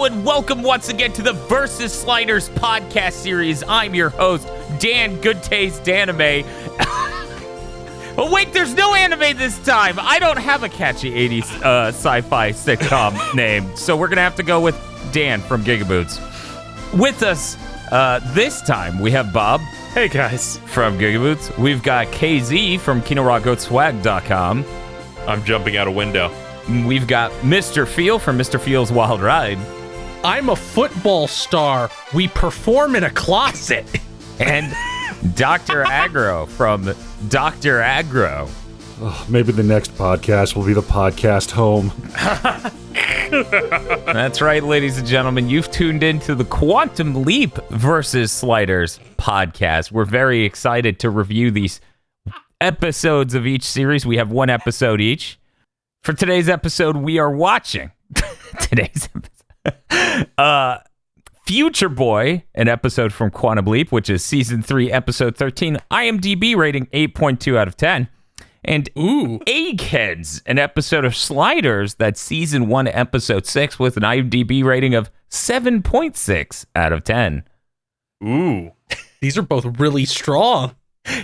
Hello and welcome once again to the Versus Sliders podcast series. I'm your host, Dan Good Taste Danime. Oh wait, there's no anime this time. I don't have a catchy 80s sci-fi sitcom name, so we're gonna have to go with Dan from Gigaboots. With us this time, we have Bob. Hey guys. From Gigaboots. We've got KZ from KinoRaGoatSwag.com. I'm jumping out a window. We've got Mr. Feel from Mr. Feel's Wild Ride. I'm a football star. We perform in a closet. And Dr. Agro from Dr. Agro. Oh, maybe the next podcast will be the podcast home. That's right, ladies and gentlemen. You've tuned into the Quantum Leap versus Sliders podcast. We're very excited to review these episodes of each series. We have one episode each. For today's episode, we are watching Future Boy, an episode from Quantum Leap, which is Season 3, Episode 13, IMDb rating 8.2 out of 10. And Eggheads, an episode of Sliders, that's Season 1, Episode 6, with an IMDb rating of 7.6 out of 10. Ooh. These are both really strong.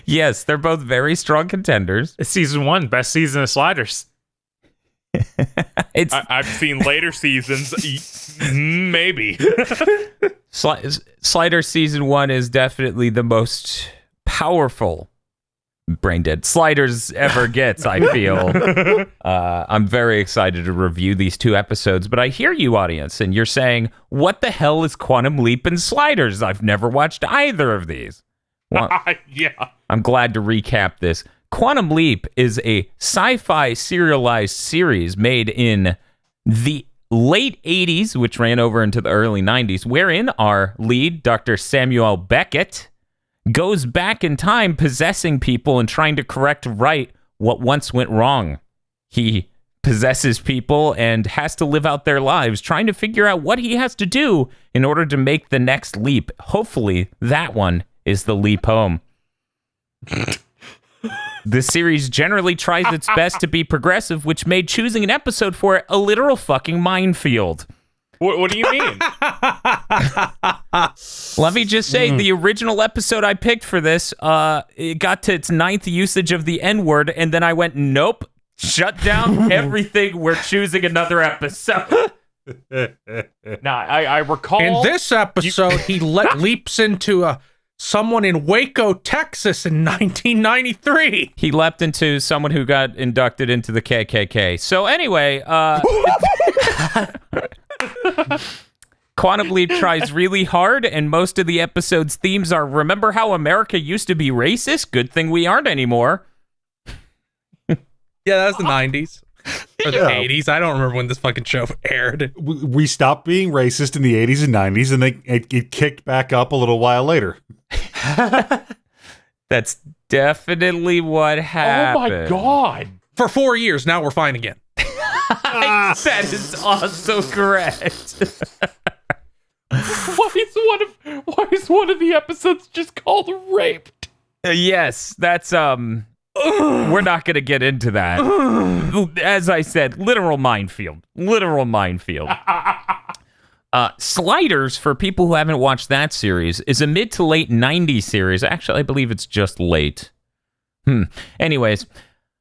Yes, they're both very strong contenders. It's Season 1, best season of Sliders. I've seen later seasons, maybe. Sliders Season 1 is definitely the most powerful brain dead Sliders ever gets, I feel. I'm very excited to review these two episodes, but I hear you, audience, and you're saying, what the hell is Quantum Leap and Sliders? I've never watched either of these. Well, yeah. I'm glad to recap this. Quantum Leap is a sci-fi serialized series made in the late 80s, which ran over into the early 90s, wherein our lead, Dr. Samuel Beckett, goes back in time possessing people and trying to correct right what once went wrong. He possesses people and has to live out their lives, trying to figure out what he has to do in order to make the next leap. Hopefully, that one is the leap home. The series generally tries its best to be progressive, which made choosing an episode for it a literal fucking minefield. What do you mean? Let me just say, the original episode I picked for this, it got to its 9th usage of the N-word, and then I went, nope, shut down everything, we're choosing another episode. Nah, I recall... In this episode, he leaps into someone in Waco, Texas in 1993. He leapt into someone who got inducted into the KKK. So anyway, Quantum Leap tries really hard, and most of the episode's themes are, remember how America used to be racist? Good thing we aren't anymore. Yeah, that was the 90s. Or the 80s. I don't remember when this fucking show aired. We stopped being racist in the 80s and 90s, and it kicked back up a little while later. That's definitely what happened. Oh my god. For 4 years, now we're fine again. That is also correct. Why is one of the episodes just called Raped? Yes, that's we're not going to get into that. As I said, literal minefield. Sliders, for people who haven't watched that series, is a mid to late 90s series. Actually, I believe it's just late. Anyways,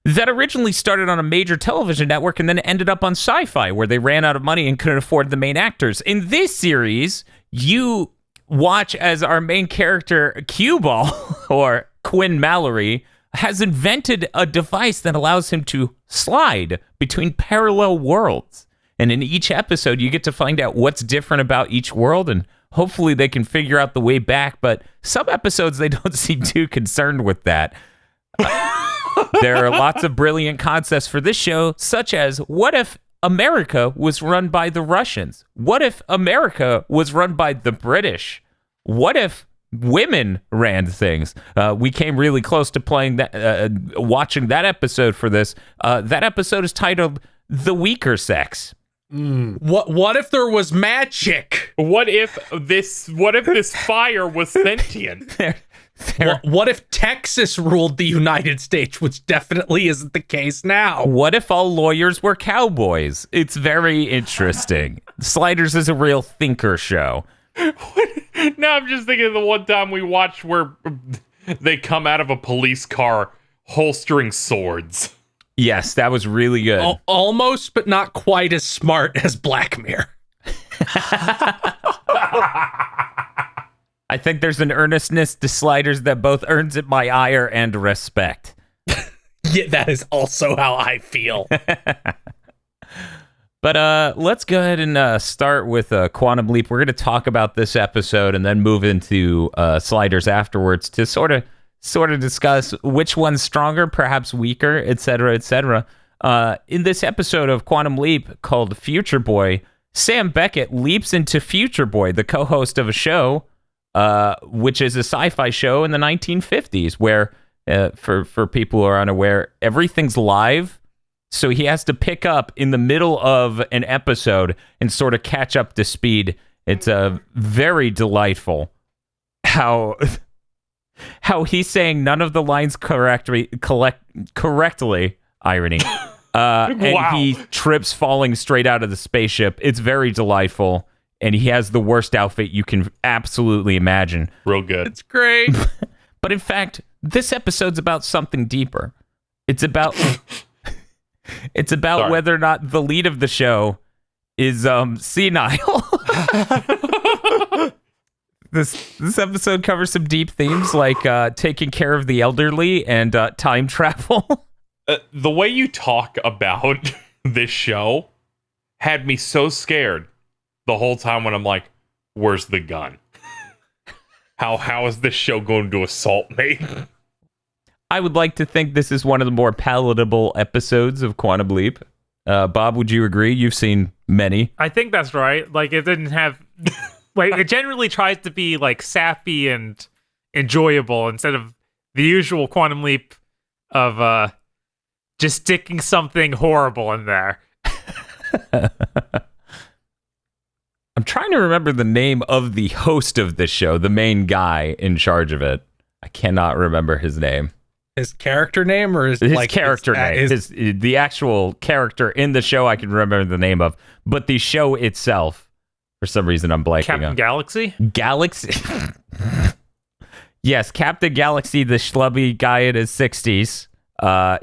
that originally started on a major television network and then ended up on Sci-Fi, where they ran out of money and couldn't afford the main actors. In this series, you watch as our main character, Cue Ball, or Quinn Mallory, has invented a device that allows him to slide between parallel worlds. And in each episode, you get to find out what's different about each world, and hopefully they can figure out the way back. But some episodes, they don't seem too concerned with that. There are lots of brilliant concepts for this show, such as, what if America was run by the Russians? What if America was run by the British? What if women ran things? We came really close to playing that, watching that episode for this. That episode is titled The Weaker Sex. What if there was magic? What if this fire was sentient? What if Texas ruled the United States, which definitely isn't the case now? What if all lawyers were cowboys? It's very interesting. Sliders is a real thinker show. Now I'm just thinking of the one time we watched where they come out of a police car holstering swords. Yes, that was really good. Almost, but not quite as smart as Black Mirror. I think there's an earnestness to Sliders that both earns it my ire and respect. Yeah, that is also how I feel. But let's go ahead and start with Quantum Leap. We're going to talk about this episode and then move into Sliders afterwards to sort of discuss which one's stronger, perhaps weaker, etc., etc. In this episode of Quantum Leap called Future Boy, Sam Beckett leaps into Future Boy, the co-host of a show, which is a sci-fi show in the 1950s, where, for people who are unaware, everything's live. So he has to pick up in the middle of an episode and sort of catch up to speed. It's very delightful how he's saying none of the lines correctly. Irony. And he trips falling straight out of the spaceship. It's very delightful. And he has the worst outfit you can absolutely imagine. Real good. It's great. But in fact, this episode's about something deeper. It's about Sorry. whether or not the lead of the show is senile. This episode covers some deep themes like taking care of the elderly and time travel. The way you talk about this show had me so scared the whole time when I'm like, where's the gun? How is this show going to assault me? I would like to think this is one of the more palatable episodes of Quantum Leap. Bob, would you agree? You've seen many. I think that's right. Like, it didn't have... like, it generally tries to be, like, sappy and enjoyable instead of the usual Quantum Leap of just sticking something horrible in there. I'm trying to remember the name of the host of this show, the main guy in charge of it. I cannot remember his name. His character name or his Character name. The actual character in the show I can remember the name of, but the show itself, for some reason, I'm blanking Captain on. Galaxy? Galaxy. Yes, Captain Galaxy, the schlubby guy in his 60s,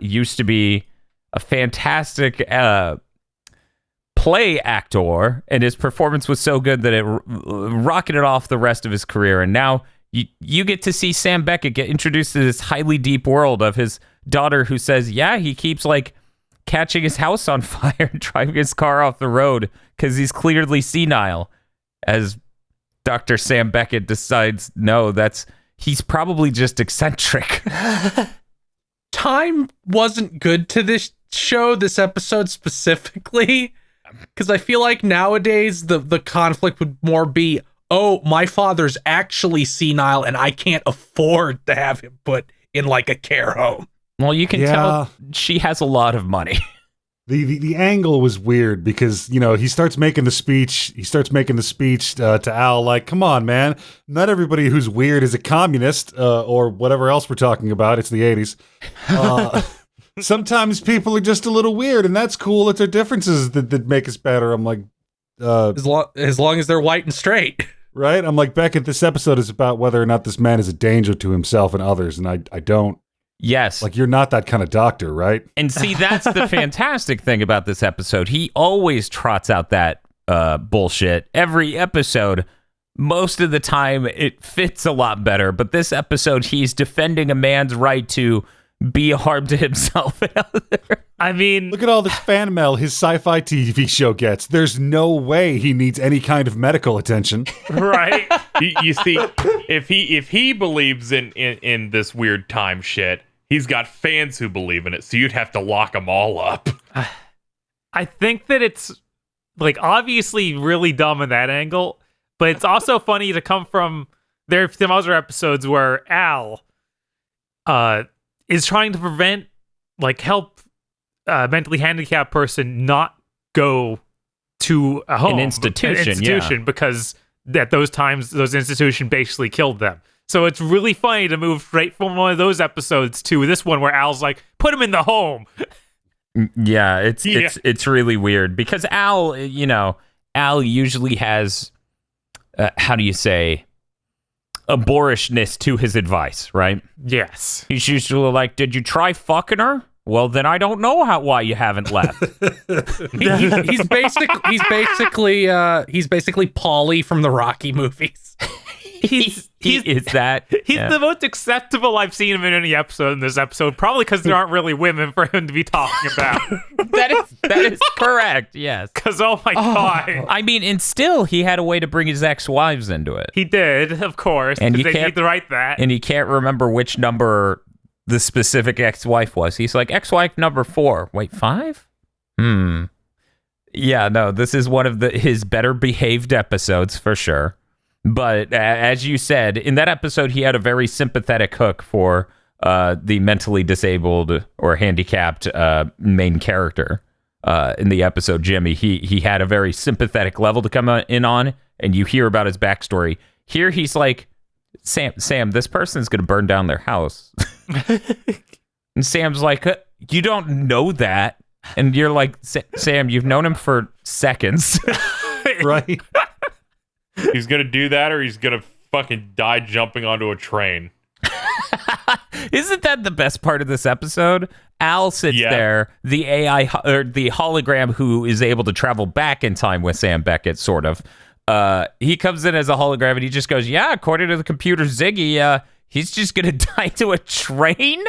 used to be a fantastic play actor, and his performance was so good that it rocketed off the rest of his career. And now you get to see Sam Beckett get introduced to this highly deep world of his daughter who says, yeah, he keeps like catching his house on fire and driving his car off the road because he's clearly senile. As Dr. Sam Beckett decides, no, he's probably just eccentric. Time wasn't good to this show, this episode specifically, because I feel like nowadays the conflict would more be, oh, my father's actually senile and I can't afford to have him put in like a care home. Well, you can tell she has a lot of money. The angle was weird because, he starts making the speech. He starts making the speech to Al like, come on, man. Not everybody who's weird is a communist or whatever else we're talking about. It's the 80s. Sometimes people are just a little weird, and that's cool. It's our differences that make us better. I'm like, As long as they're white and straight. right? I'm like, Beckett, this episode is about whether or not this man is a danger to himself and others, and I don't. Yes. Like, you're not that kind of doctor, right? And see, that's the fantastic thing about this episode. He always trots out that bullshit every episode. Most of the time, it fits a lot better. But this episode, he's defending a man's right to be a harm to himself and others. I mean, Look at all this fan mail his sci-fi TV show gets. There's no way he needs any kind of medical attention. right? You see, if he believes in this weird time shit, he's got fans who believe in it, so you'd have to lock them all up. I think that it's like obviously really dumb in that angle, but it's also funny to come from there are some other episodes where Al is trying to help a mentally handicapped person not go to a home, An institution, because at those times those institutions basically killed them. So it's really funny to move straight from one of those episodes to this one where Al's like, put him in the home. Yeah, it's really weird because Al usually has how do you say, a boorishness to his advice, right? Yes. He's usually like, "Did you try fucking her? Well, then I don't know why you haven't left." He's basically Paulie from the Rocky movies. He's the most acceptable I've seen him in any episode in this episode, probably because there aren't really women for him to be talking about. That is correct, yes. Because, oh my God. I mean, and still, he had a way to bring his ex-wives into it. He did, of course, And because you they can't- need to write that. And he can't remember which number the specific ex-wife was. He's like, ex-wife number 4. Wait, 5? Yeah, no, this is one of his better behaved episodes for sure. But as you said, in that episode, he had a very sympathetic hook for the mentally disabled or handicapped main character in the episode, Jimmy. He had a very sympathetic level to come in on, and you hear about his backstory. Here, he's like, Sam, this person's going to burn down their house. And Sam's like, you don't know that. And you're like, Sam, you've known him for seconds. Right? He's gonna do that, or he's gonna fucking die jumping onto a train. Isn't that the best part of this episode? Al sits there, the AI or the hologram who is able to travel back in time with Sam Beckett, sort of. He comes in as a hologram and he just goes, "Yeah, according to the computer Ziggy, he's just gonna die to a train.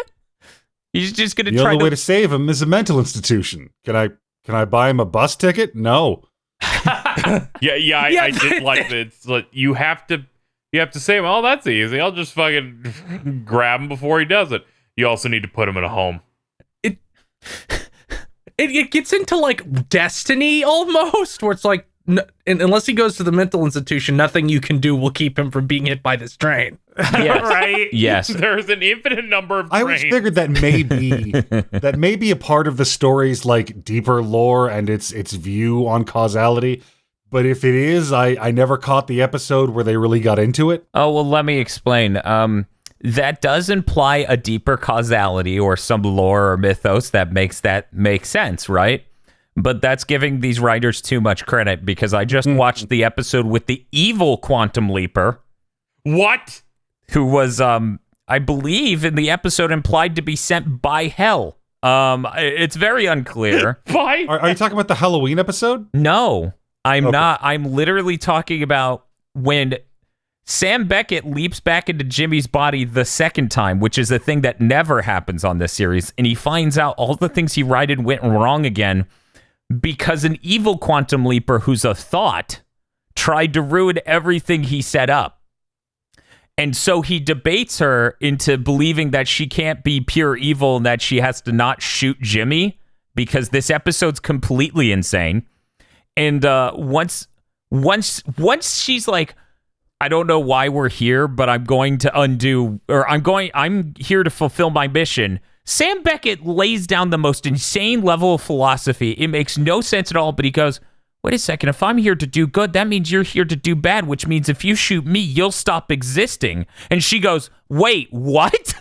He's just gonna The try only to." way to save him is a mental institution. Can I buy him a bus ticket? No. I did like that. It's like you have to say, well, that's easy. I'll just fucking grab him before he does it. You also need to put him in a home. It gets into like Destiny almost, where it's like, unless he goes to the mental institution, nothing you can do will keep him from being hit by this train. Yes. Right? Yes. There's an infinite number of I trains. always figured that may be a part of the story's like deeper lore and its view on causality. But if it is, I never caught the episode where they really got into it. Oh, well, let me explain. That does imply a deeper causality or some lore or mythos that makes that make sense, right? But that's giving these writers too much credit because I just watched the episode with the evil Quantum Leaper. What? Who was, I believe, in the episode implied to be sent by hell. It's very unclear. Why? Are you talking about the Halloween episode? No, I'm Okay. not. I'm literally talking about when Sam Beckett leaps back into Jimmy's body the second time, which is a thing that never happens on this series, and he finds out all the things he righted went wrong again because an evil Quantum Leaper who's a thought tried to ruin everything he set up. And so he debates her into believing that she can't be pure evil and that she has to not shoot Jimmy because this episode's completely insane. And once she's like, I don't know why we're here, but I'm going to I'm here to fulfill my mission. Sam Beckett lays down the most insane level of philosophy. It makes no sense at all, but he goes, wait a second, if I'm here to do good, that means you're here to do bad, which means if you shoot me, you'll stop existing. And she goes, wait, what?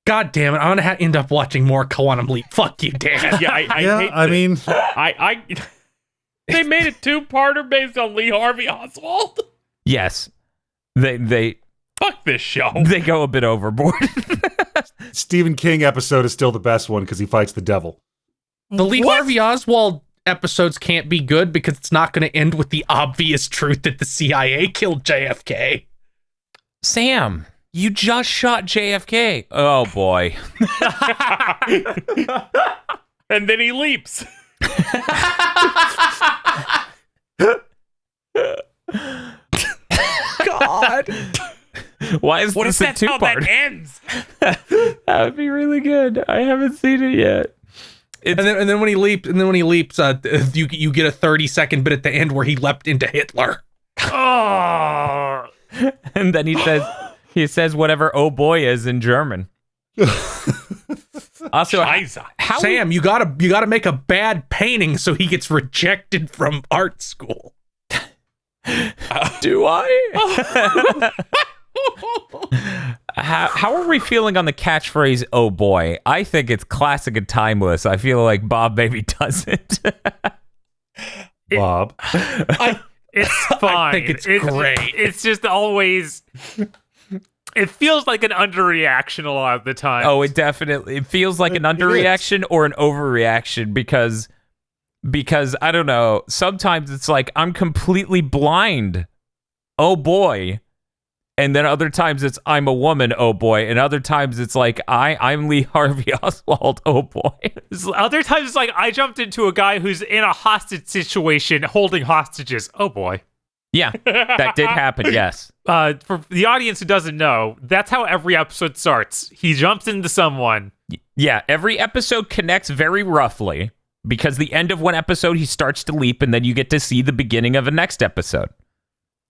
God damn it! I'm gonna end up watching more Quantum Leap. Fuck you, Dan. Yeah, I they made a 2-parter based on Lee Harvey Oswald. Yes. They Fuck this show. They go a bit overboard. Stephen King episode is still the best one because he fights the devil. The Lee Harvey Oswald episodes can't be good because it's not going to end with the obvious truth that the CIA killed JFK. Sam, you just shot JFK. Oh boy. And then he leaps. God. Why is What this if a that's how two-part? that ends? That would be really good. I haven't seen it yet. And then when he leaps, you get a 30-second bit at the end where he leapt into Hitler. Oh. And then he says whatever "oh boy" is in German. Also, Scheiße. how Sam, you gotta make a bad painting so he gets rejected from art school. Do I? How are we feeling on the catchphrase, oh boy? I think it's classic and timeless. I feel like Bob maybe doesn't. Bob. It's fine. I think it's great. It's just always. It feels like an underreaction a lot of the time. Oh, it feels like an underreaction or an overreaction because I don't know. Sometimes it's like I'm completely blind. Oh boy. And then other times it's I'm a woman, oh boy. And other times it's like I'm Lee Harvey Oswald, oh boy. Other times it's like I jumped into a guy who's in a hostage situation holding hostages. Oh boy. Yeah, that did happen, yes. For the audience who doesn't know, that's how every episode starts. He jumps into someone. Yeah, every episode connects very roughly because the end of one episode he starts to leap and then you get to see the beginning of a next episode.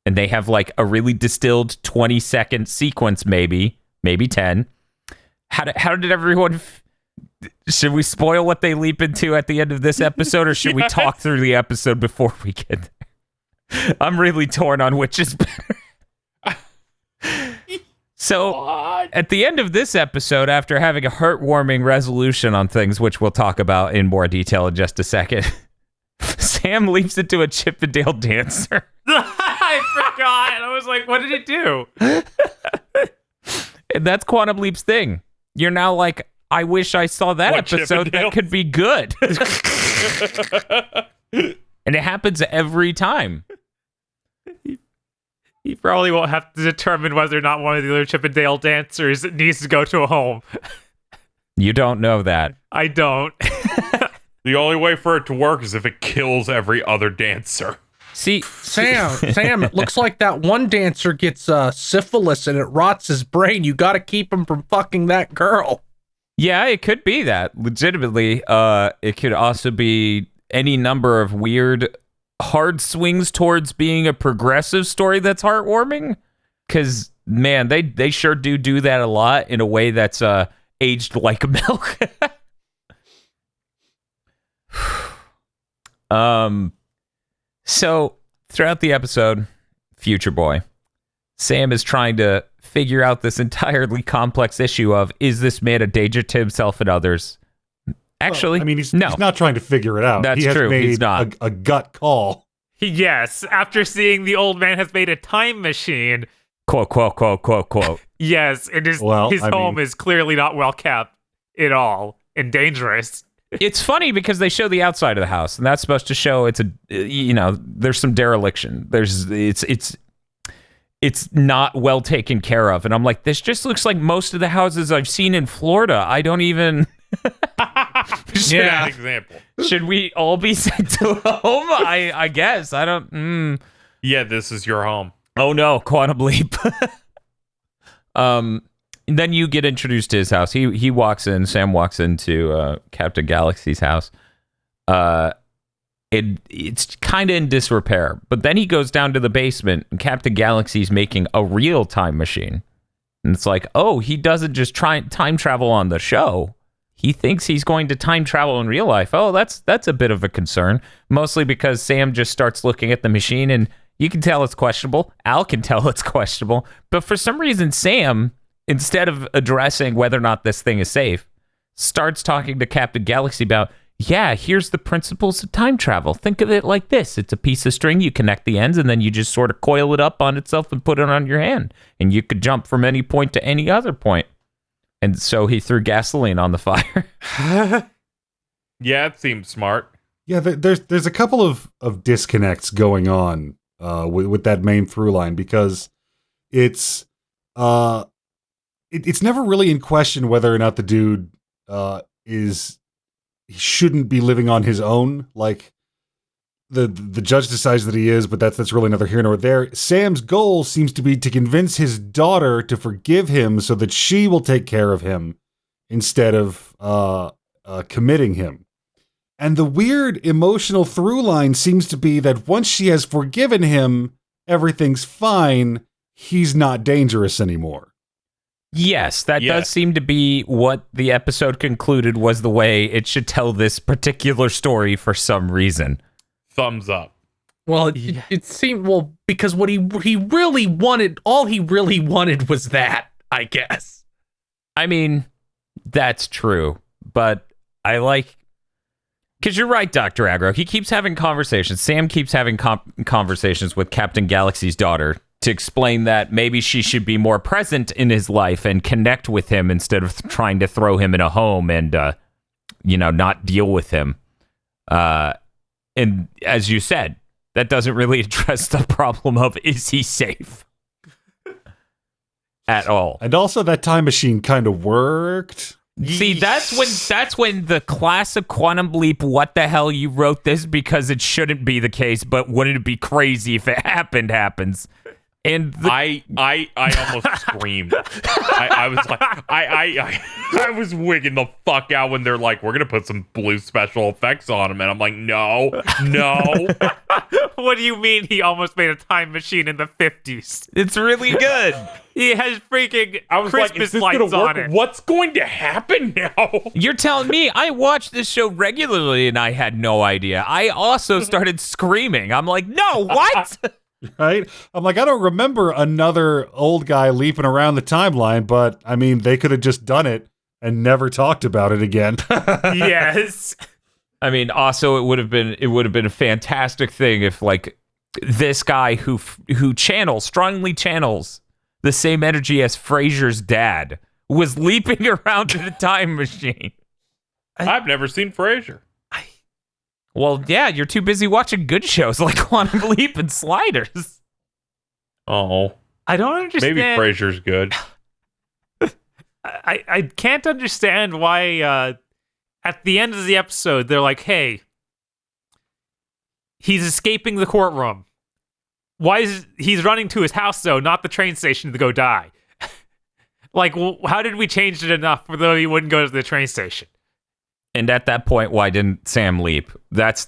And they have like a really distilled 20-second sequence, maybe 10. How did everyone... Should we spoil what they leap into at the end of this episode, or should we talk through the episode before we get there? I'm really torn on which is better. So, at the end of this episode, after having a heartwarming resolution on things, which we'll talk about in more detail in just a second, Sam leaps into a Chip and Dale dancer. I forgot. I was like, what did it do? And that's Quantum Leap's thing. You're now like, I wish I saw that episode. That could be good. And it happens every time. You probably won't have to determine whether or not one of the other Chip and Dale dancers needs to go to a home. You don't know that. I don't. The only way for it to work is if it kills every other dancer. See, Sam, it looks like that one dancer gets syphilis and it rots his brain. You got to keep him from fucking that girl. Yeah, it could be that. Legitimately, it could also be any number of weird hard swings towards being a progressive story that's heartwarming. Because, man, they sure do that a lot in a way that's aged like milk. So, throughout the episode, Future Boy, Sam is trying to figure out this entirely complex issue of, is this man a danger to himself and others? Actually, I mean, he's no. not trying to figure it out. That's he has true. Made He's not. a gut call. Yes, after seeing the old man has made a time machine. Quote, quote, quote, quote, quote. Yes, and his home is clearly not well kept at all and dangerous. It's funny because they show the outside of the house, and that's supposed to show it's there's some dereliction. It's not well taken care of. And I'm like, this just looks like most of the houses I've seen in Florida. I don't even... Yeah, example. Should we all be sent to home? I guess. I don't... Yeah, this is your home. Oh no, Quantum Leap. Then you get introduced to his house. He walks in. Sam walks into Captain Galaxy's house. It's kind of in disrepair. But then he goes down to the basement, and Captain Galaxy's making a real time machine. And it's like, oh, he doesn't just try time travel on the show. He thinks he's going to time travel in real life. Oh, that's a bit of a concern. Mostly because Sam just starts looking at the machine, and you can tell it's questionable. Al can tell it's questionable. But for some reason, Sam, instead of addressing whether or not this thing is safe, starts talking to Captain Galaxy about, yeah, here's the principles of time travel. Think of it like this. It's a piece of string. You connect the ends, and then you just sort of coil it up on itself and put it on your hand. And you could jump from any point to any other point. And so he threw gasoline on the fire. Yeah, it seems smart. Yeah, there's a couple of disconnects going on with that main through line, because it's never really in question whether or not the dude he shouldn't be living on his own. Like the judge decides that he is, but that's really neither here nor there. Sam's goal seems to be to convince his daughter to forgive him so that she will take care of him instead of committing him. And the weird emotional through line seems to be that once she has forgiven him, everything's fine. He's not dangerous anymore. Yes, that does seem to be what the episode concluded was the way it should tell this particular story for some reason. Thumbs up. Well, it seemed because what he really wanted, all he really wanted was that, I guess. I mean, that's true, but I like, because you're right, Dr. Aggro. He keeps having conversations. Sam keeps having conversations with Captain Galaxy's daughter to explain that maybe she should be more present in his life and connect with him instead of trying to throw him in a home and, not deal with him. And as you said, that doesn't really address the problem of, is he safe? At all. And also that time machine kind of worked. See, that's when the classic Quantum Leap, what the hell, you wrote this because it shouldn't be the case, but wouldn't it be crazy if it happens? And I almost screamed. I was like, I was wigging the fuck out when they're like, we're gonna put some blue special effects on him, and I'm like, no. What do you mean he almost made a time machine in the 50s? it's really good. He has freaking I was like, Christmas is this lights gonna work? on it. What's going to happen now? You're telling me I watched this show regularly and I had no idea. I also started screaming. I'm like, no, what? Right? I'm like, I don't remember another old guy leaping around the timeline, but I mean, they could have just done it and never talked about it again. Yes. I mean, also it would have been a fantastic thing if like this guy who strongly channels the same energy as Frasier's dad was leaping around in a time machine. I've never seen Frasier. Well, yeah, you're too busy watching good shows like Quantum Leap and Sliders. Oh, I don't understand. maybe Frasier's good. I can't understand why at the end of the episode they're like, hey, he's escaping the courtroom. Why is he's running to his house though, not the train station to go die? Like, how did we change it enough for though he wouldn't go to the train station? And at that point, why didn't Sam leap? That's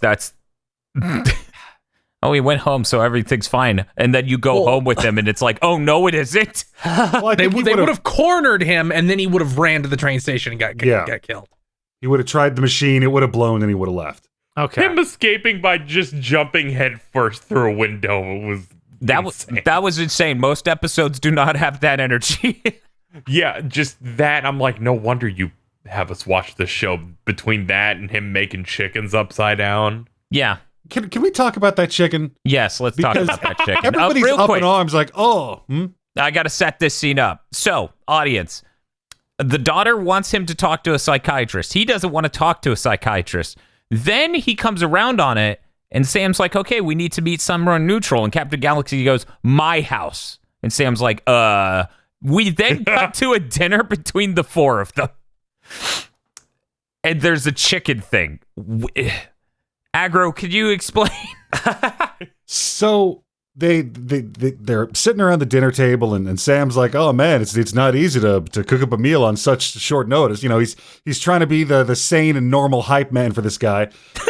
oh, he went home, so everything's fine. And then you go home with him, and it's like, oh no, it isn't. Well, I They think he would would've- have cornered him, and then he would have ran to the train station and got killed. He would have tried the machine, it would have blown, and he would have left. Okay. Him escaping by just jumping headfirst through a window was insane. That was insane. Most episodes do not have that energy. Yeah, just that. I'm like, no wonder you have us watch this show. Between that and him making chickens upside down. Yeah. Can we talk about that chicken? Yes, let's talk Because about that chicken. Everybody's Real up quick, in arms like, I got to set this scene up. So, audience, the daughter wants him to talk to a psychiatrist. He doesn't want to talk to a psychiatrist. Then he comes around on it, and Sam's like, okay, we need to meet somewhere neutral. And Captain Galaxy goes, my house. And Sam's like, we then cut to a dinner between the four of them. And there's a chicken thing. Aggro, could you explain? So they're sitting around the dinner table, and Sam's like, "Oh man, it's not easy to cook up a meal on such short notice." You know, he's trying to be the sane and normal hype man for this guy.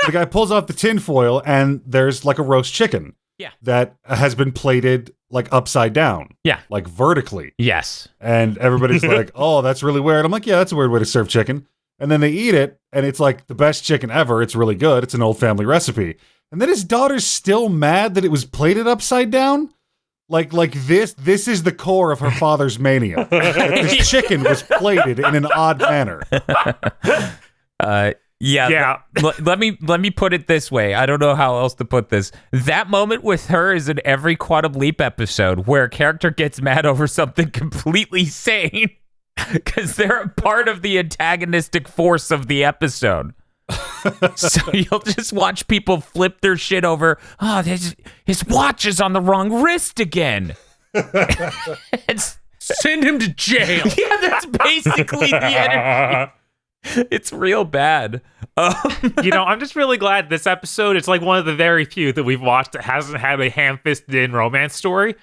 The guy pulls off the tinfoil, and there's like a roast chicken. Yeah. That has been plated like upside down. Yeah. Like vertically. Yes. And everybody's like, "Oh, that's really weird." I'm like, "Yeah, that's a weird way to serve chicken." And then they eat it, and it's like the best chicken ever. It's really good. It's an old family recipe. And then his daughter's still mad that it was plated upside down. Like this is the core of her father's mania. That this chicken was plated in an odd manner. Yeah. Let me put it this way. I don't know how else to put this. That moment with her is in every Quantum Leap episode where a character gets mad over something completely sane because they're a part of the antagonistic force of the episode. So you'll just watch people flip their shit over. Oh, his watch is on the wrong wrist again. Send him to jail. Yeah, that's basically the energy. It's real bad. I'm just really glad this episode, it's like one of the very few that we've watched that hasn't had a ham-fisted in romance story.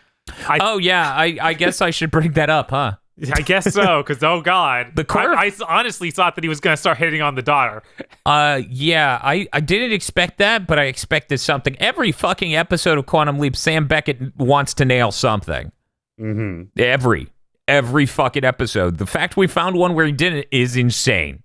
I guess I should bring that up, huh? I guess so, because, oh, God. The core- I honestly thought that he was going to start hitting on the daughter. Yeah, I didn't expect that, but I expected something. Every fucking episode of Quantum Leap, Sam Beckett wants to nail something. Mm-hmm. Every fucking episode. The fact we found one where he didn't is insane.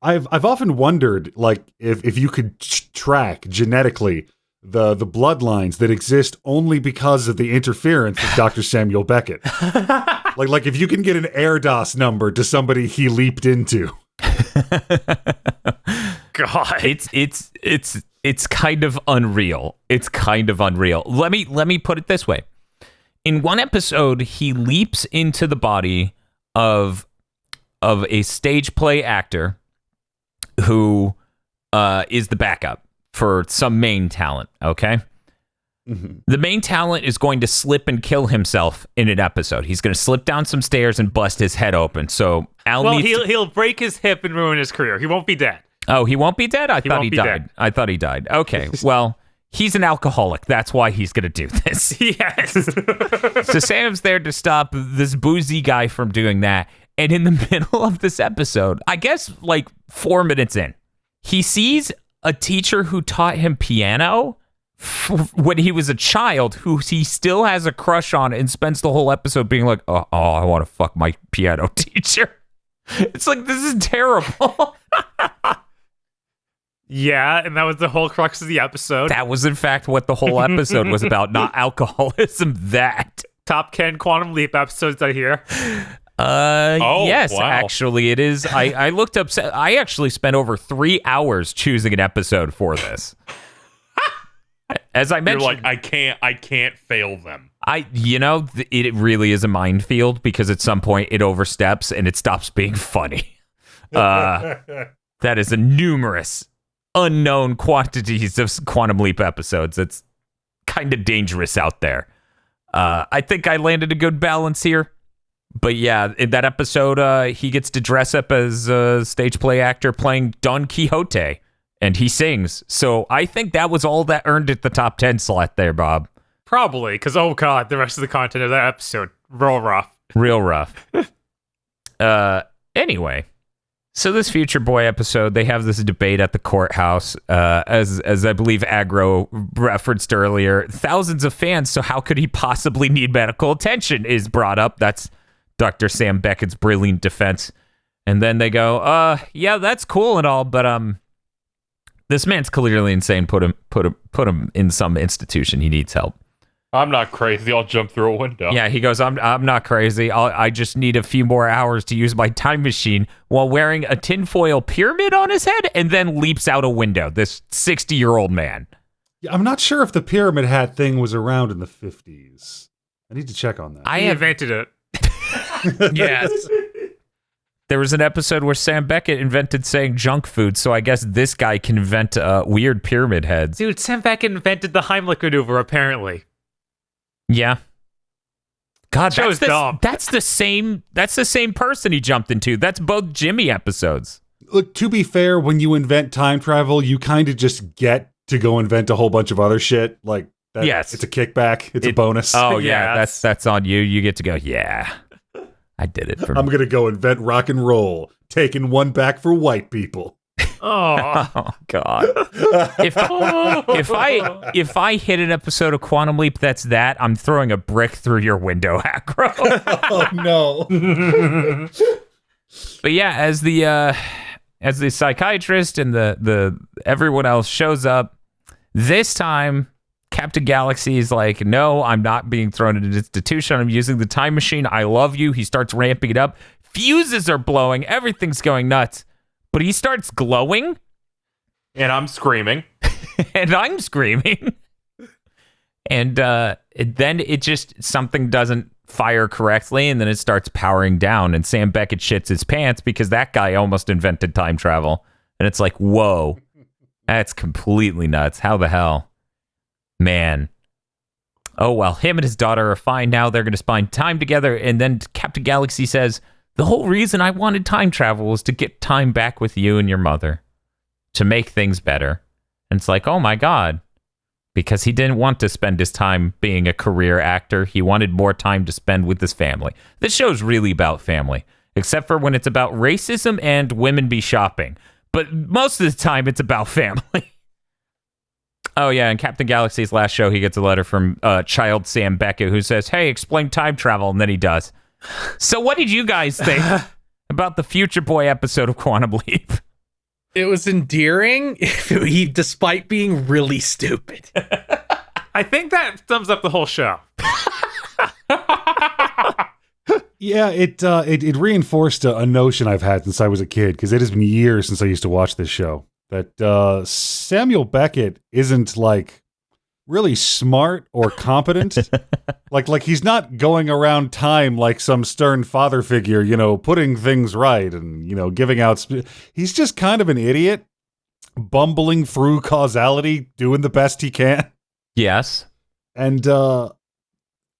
I've often wondered, like, if you could track genetically the bloodlines that exist only because of the interference of Dr. Samuel Beckett. like if you can get an AirDOS number to somebody he leaped into. God. It's kind of unreal. It's kind of unreal. Let me put it this way. In one episode, he leaps into the body of a stage play actor who is the backup for some main talent, okay? Mm-hmm. The main talent is going to slip and kill himself in an episode. He's going to slip down some stairs and bust his head open. So Al Well, needs he'll break his hip and ruin his career. He won't be dead. Oh, he won't be dead? I thought won't he be died. dead. I thought he died. Okay, well, he's an alcoholic. That's why he's going to do this. Yes. So Sam's there to stop this boozy guy from doing that. And in the middle of this episode, I guess like 4 minutes in, he sees a teacher who taught him piano when he was a child, who he still has a crush on, and spends the whole episode being like, oh I want to fuck my piano teacher. It's like, this is terrible. Yeah, and that was the whole crux of the episode. That was, in fact, what the whole episode was about, not alcoholism. That. Top 10 Quantum Leap episodes I hear. Yes, wow. actually, it is. I looked up. I actually spent over 3 hours choosing an episode for this. As I You're mentioned, like, I can't fail them. it really is a minefield because at some point it oversteps and it stops being funny. That is a numerous unknown quantities of Quantum Leap episodes. It's kind of dangerous out there. I think I landed a good balance here. But yeah, in that episode, he gets to dress up as a stage play actor playing Don Quixote, and he sings. So I think that was all that earned it the top 10 slot there, Bob. Probably, because, oh god, the rest of the content of that episode, real rough. Real rough. Anyway, so this Future Boy episode, they have this debate at the courthouse, as I believe Agro referenced earlier. Thousands of fans, so how could he possibly need medical attention is brought up. That's Dr. Sam Beckett's brilliant defense. And then they go, yeah, that's cool and all, but this man's clearly insane. Put him in some institution. He needs help. I'm not crazy. I'll jump through a window. Yeah, he goes, I'm not crazy. I just need a few more hours to use my time machine, while wearing a tinfoil pyramid on his head, and then leaps out a window. This 60-year-old man. Yeah, I'm not sure if the pyramid hat thing was around in the 50s. I need to check on that. I He have invented it. yes. There was an episode where Sam Beckett invented saying junk food, so I guess this guy can invent weird pyramid heads. Dude, Sam Beckett invented the Heimlich maneuver, apparently. Yeah. God, That was dumb. That's the same person he jumped into. That's both Jimmy episodes. Look, to be fair, when you invent time travel, you kind of just get to go invent a whole bunch of other shit. Like, that, Yes. it's a kickback. It's a bonus. Oh yeah, Yes. that's on you. You get to go, yeah. I did it for I'm going to go invent rock and roll, taking one back for white people. Oh. Oh God! If I hit an episode of Quantum Leap, that's that. I'm throwing a brick through your window, Acro. Oh, no. But yeah, as the psychiatrist and the everyone else shows up, this time Captain Galaxy is like, no, I'm not being thrown in an institution. I'm using the time machine. I love you. He starts ramping it up. Fuses are blowing. Everything's going nuts. But he starts glowing. And I'm screaming. And I'm screaming. And then it just, something doesn't fire correctly, and then it starts powering down, and Sam Beckett shits his pants because that guy almost invented time travel. And it's like, whoa, that's completely nuts. How the hell? Man. Oh, well, him and his daughter are fine now. They're going to spend time together. And then Captain Galaxy says, the whole reason I wanted time travel was to get time back with you and your mother, to make things better. And it's like, oh my God. Because he didn't want to spend his time being a career actor. He wanted more time to spend with his family. This show's really about family, except for when it's about racism and women be shopping. But most of the time, it's about family. Oh, yeah, in Captain Galaxy's last show, he gets a letter from child Sam Beckett who says, hey, explain time travel, and then he does. So what did you guys think about the Future Boy episode of Quantum Leap? It was endearing, despite being really stupid. I think that sums up the whole show. Yeah, it reinforced a notion I've had since I was a kid, because it has been years since I used to watch this show, that Samuel Beckett isn't like really smart or competent. like he's not going around time like some stern father figure, putting things right and, giving out. He's just kind of an idiot, bumbling through causality, doing the best he can. Yes. And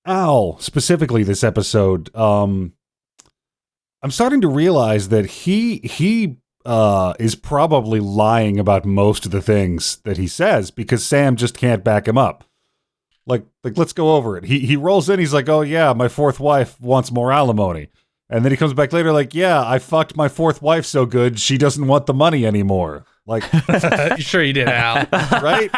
Al, specifically this episode, I'm starting to realize that he is probably lying about most of the things that he says, because Sam just can't back him up. Like let's go over it. He rolls in, he's like, "Oh yeah, my fourth wife wants more alimony." And then he comes back later like, "Yeah, I fucked my fourth wife so good, she doesn't want the money anymore." Like, Sure you did, Al. right?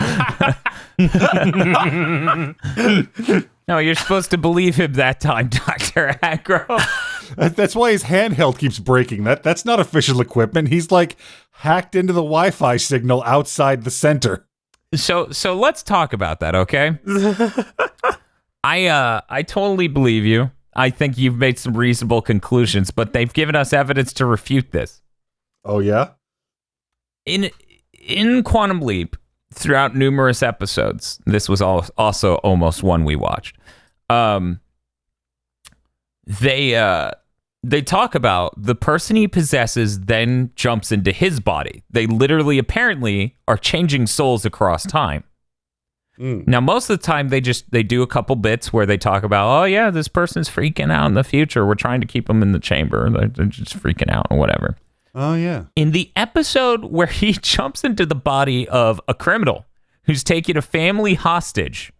No, you're supposed to believe him that time, Dr. Agro. That's why his handheld keeps breaking. That's not official equipment. He's like hacked into the Wi-Fi signal outside the center. So let's talk about that, okay? I totally believe you. I think you've made some reasonable conclusions, but they've given us evidence to refute this. Oh yeah? In Quantum Leap, throughout numerous episodes, this was also almost one we watched. They talk about the person he possesses then jumps into his body. They literally, apparently, are changing souls across time. Now, most of the time, they do a couple bits where they talk about, oh yeah, this person's freaking out in the future. We're trying to keep them in the chamber. They're just freaking out or whatever. Oh yeah. In the episode where he jumps into the body of a criminal who's taking a family hostage,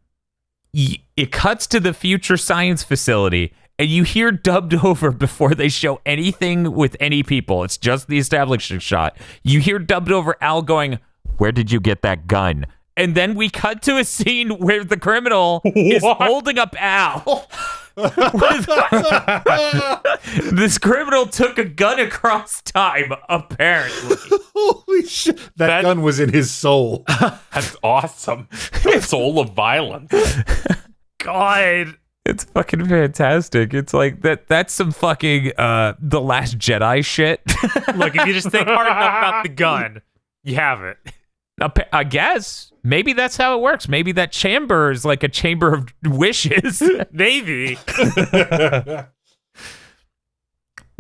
it cuts to the future science facility, and you hear dubbed over before they show anything with any people. It's just the establishing shot. You hear dubbed over Al going, "Where did you get that gun?" And then we cut to a scene where the criminal is holding up Al. This criminal took a gun across time, apparently. Holy shit. That gun was in his soul. That's awesome. The soul of violence. God. It's fucking fantastic. It's like that's some fucking The Last Jedi shit. Look, if you just think hard enough about the gun, you have it. I guess. Maybe that's how it works. Maybe that chamber is like a chamber of wishes. Maybe.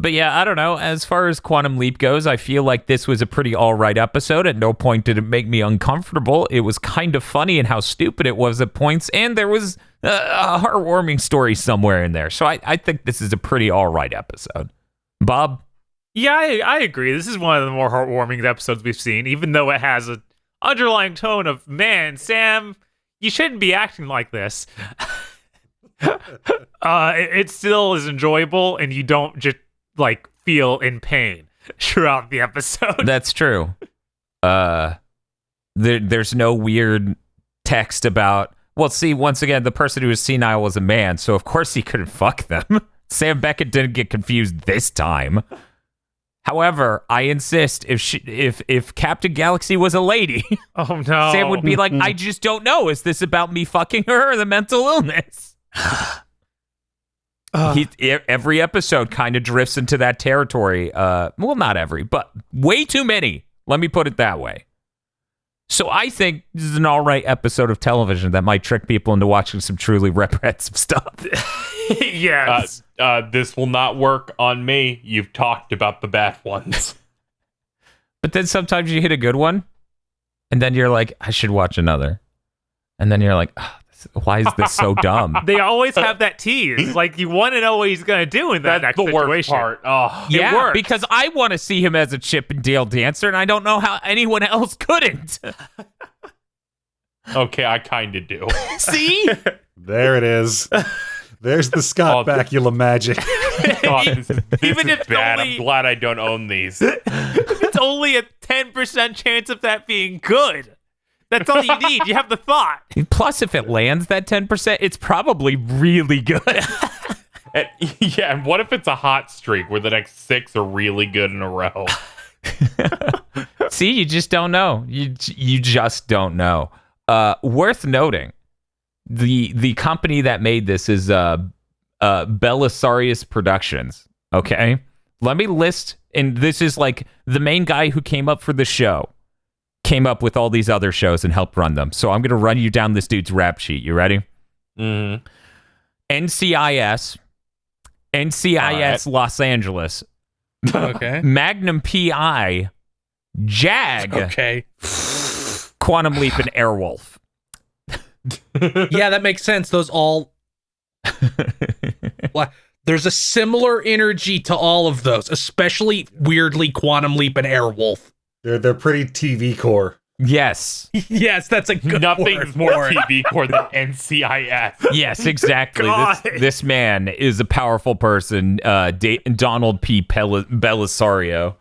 But yeah, I don't know. As far as Quantum Leap goes, I feel like this was a pretty all-right episode. At no point did it make me uncomfortable. It was kind of funny in how stupid it was at points, and there was a heartwarming story somewhere in there. So I think this is a pretty all-right episode. Bob? Yeah, I agree. This is one of the more heartwarming episodes we've seen, even though it has an underlying tone of, man, Sam, you shouldn't be acting like this. It still is enjoyable, and you don't just like feel in pain throughout the episode. That's true. There's no weird text about, well, see, once again, the person who was senile was a man, so of course he couldn't fuck them. Sam Beckett didn't get confused this time. However, I insist, if Captain Galaxy was a lady, oh no, Sam would be like, I just don't know. Is this about me fucking her or the mental illness? Every episode kind of drifts into that territory. Well, not every, but way too many. Let me put it that way. So I think this is an all right episode of television that might trick people into watching some truly reprehensive stuff. Yes. This will not work on me. You've talked about the bad ones. But then sometimes you hit a good one, and then you're like, I should watch another. And then you're like, why is this so dumb? They always have that tease. Like, you want to know what he's going to do in that That's next the situation. worst part. Oh, Yeah, it works. because I want to see him as a Chip and Dale dancer, and I don't know how anyone else couldn't. okay, I kind of do. See? There it is. There's the Scott Bakula magic. God, this Even is if bad. only- I'm glad I don't own these. It's only a 10% chance of that being good. That's all you need. You have the thought. Plus, if it lands that 10%, it's probably really good. Yeah, and what if it's a hot streak where the next 6 are really good in a row? See, you just don't know. You just don't know. Worth noting, the company that made this is Belisarius Productions. Okay, let me list, and this is like the main guy who came up for the show, came up with all these other shows and helped run them. So I'm gonna run you down this dude's rap sheet. You ready? Mm-hmm. NCIS, All right. Los Angeles, Okay. Magnum PI, Jag, Okay. Quantum Leap, and Airwolf. Yeah, that makes sense. Those all. Well, there's a similar energy to all of those, especially weirdly Quantum Leap and Airwolf. They're pretty TV core. Yes. Yes, that's a good Nothing's word more for it. TV core than NCIS. Yes, exactly. God. This man is a powerful person. Donald P. Belisario.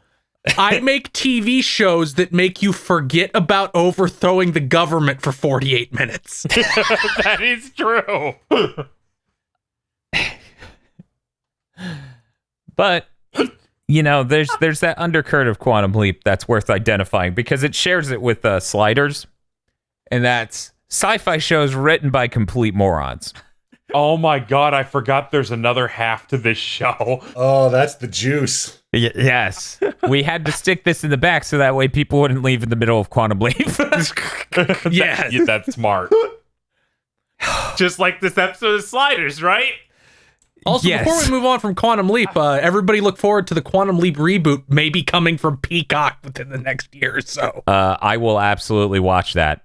I make TV shows that make you forget about overthrowing the government for 48 minutes. That is true. But you know, there's that undercurrent of Quantum Leap that's worth identifying because it shares it with Sliders, and that's sci-fi shows written by complete morons. Oh my god, I forgot there's another half to this show. Oh, that's the juice. Yes, we had to stick this in the back so that way people wouldn't leave in the middle of Quantum Leap. Yes. Yeah, that's smart. Just like this episode of Sliders, right? Also, Yes. before we move on from Quantum Leap, everybody look forward to the Quantum Leap reboot, maybe coming from Peacock within the next year or so. I will absolutely watch that.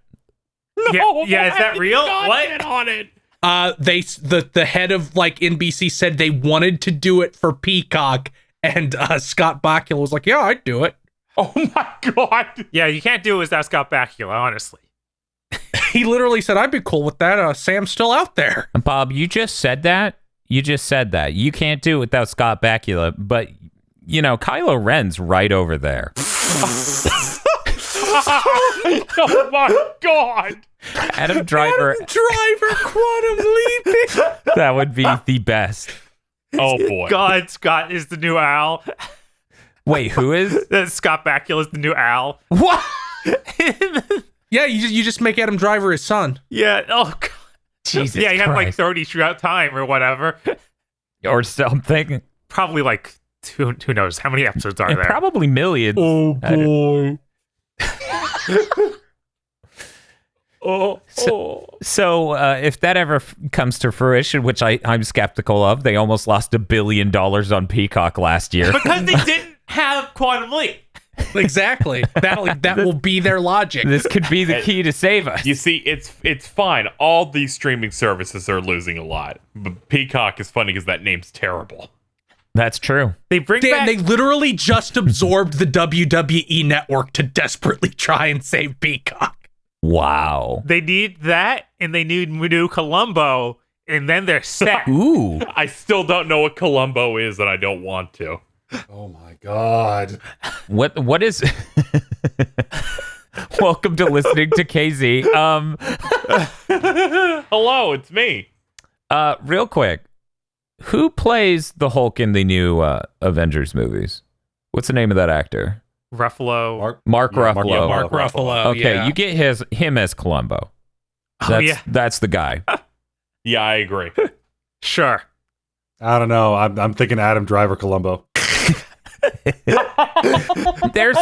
Yeah, is that real? What? Get on it. The head of like NBC said they wanted to do it for Peacock, and Scott Bakula was like, "Yeah, I'd do it." Oh my god. Yeah, you can't do it without Scott Bakula, honestly. He literally said, "I'd be cool with that." Sam's still out there. Bob, you just said that. You can't do it without Scott Bakula, but you know, Kylo Ren's right over there. Oh my god. Adam Driver, Quantum Leap. that would be the best. Oh boy. God, Scott is the new Al. Wait, who is? Scott Bakula is the new Al. What? Yeah, you just make Adam Driver his son. Yeah. Oh God. Jesus Yeah, he had like Christ. 30 throughout time or whatever. Or something. Probably like who knows how many episodes are And there? probably millions. Oh I don't- boy. So if that ever comes to fruition, which I'm skeptical of, they almost lost $1 billion on Peacock last year. Because they didn't have Quantum Leap. Exactly. That will be their logic. This could be the key to save us. You see, it's fine. All these streaming services are losing a lot. But Peacock is funny because that name's terrible. That's true. They bring Dan, back they literally just absorbed the WWE network to desperately try and save Peacock. Wow. They need that, and they need new Columbo, and then they're set. Ooh. I still don't know what Columbo is, and I don't want to. Oh my god. What is Welcome to listening to KZ. Hello, it's me. Real quick. Who plays the Hulk in the new Avengers movies? What's the name of that actor? Ruffalo. Mark Yeah, Ruffalo. Mark Ruffalo. Okay, yeah. you get him as Columbo. Oh, yeah. That's the guy. Yeah, I agree. Sure. I don't know. I'm thinking Adam Driver Columbo. There's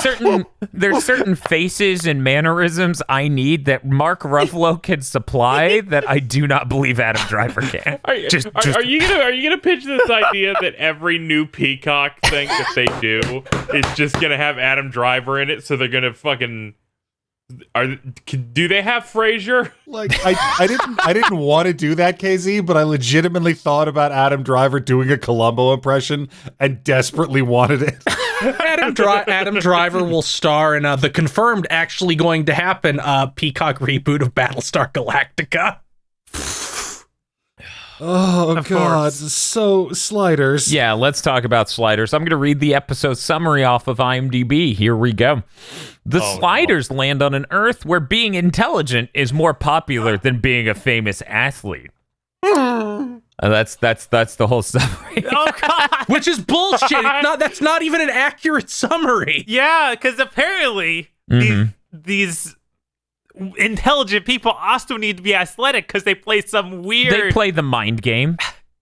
certain faces and mannerisms I need that Mark Ruffalo can supply that I do not believe Adam Driver can. Are you gonna pitch this idea that every new Peacock thing that they do is just gonna have Adam Driver in it? So they're gonna fucking do they have Frasier? Like I didn't want to do that, KZ, but I legitimately thought about Adam Driver doing a Columbo impression and desperately wanted it. Adam Driver will star in the confirmed, actually going to happen, Peacock reboot of Battlestar Galactica. Oh Of god, course. so Sliders. Yeah, let's talk about Sliders. I'm going to read the episode summary off of IMDb. Here we go. The Oh, Sliders land on an Earth where being intelligent is more popular than being a famous athlete. That's the whole summary. Oh God. Which is bullshit. That's not even an accurate summary. Yeah, because apparently these intelligent people also need to be athletic because they play some weird. They play the mind game.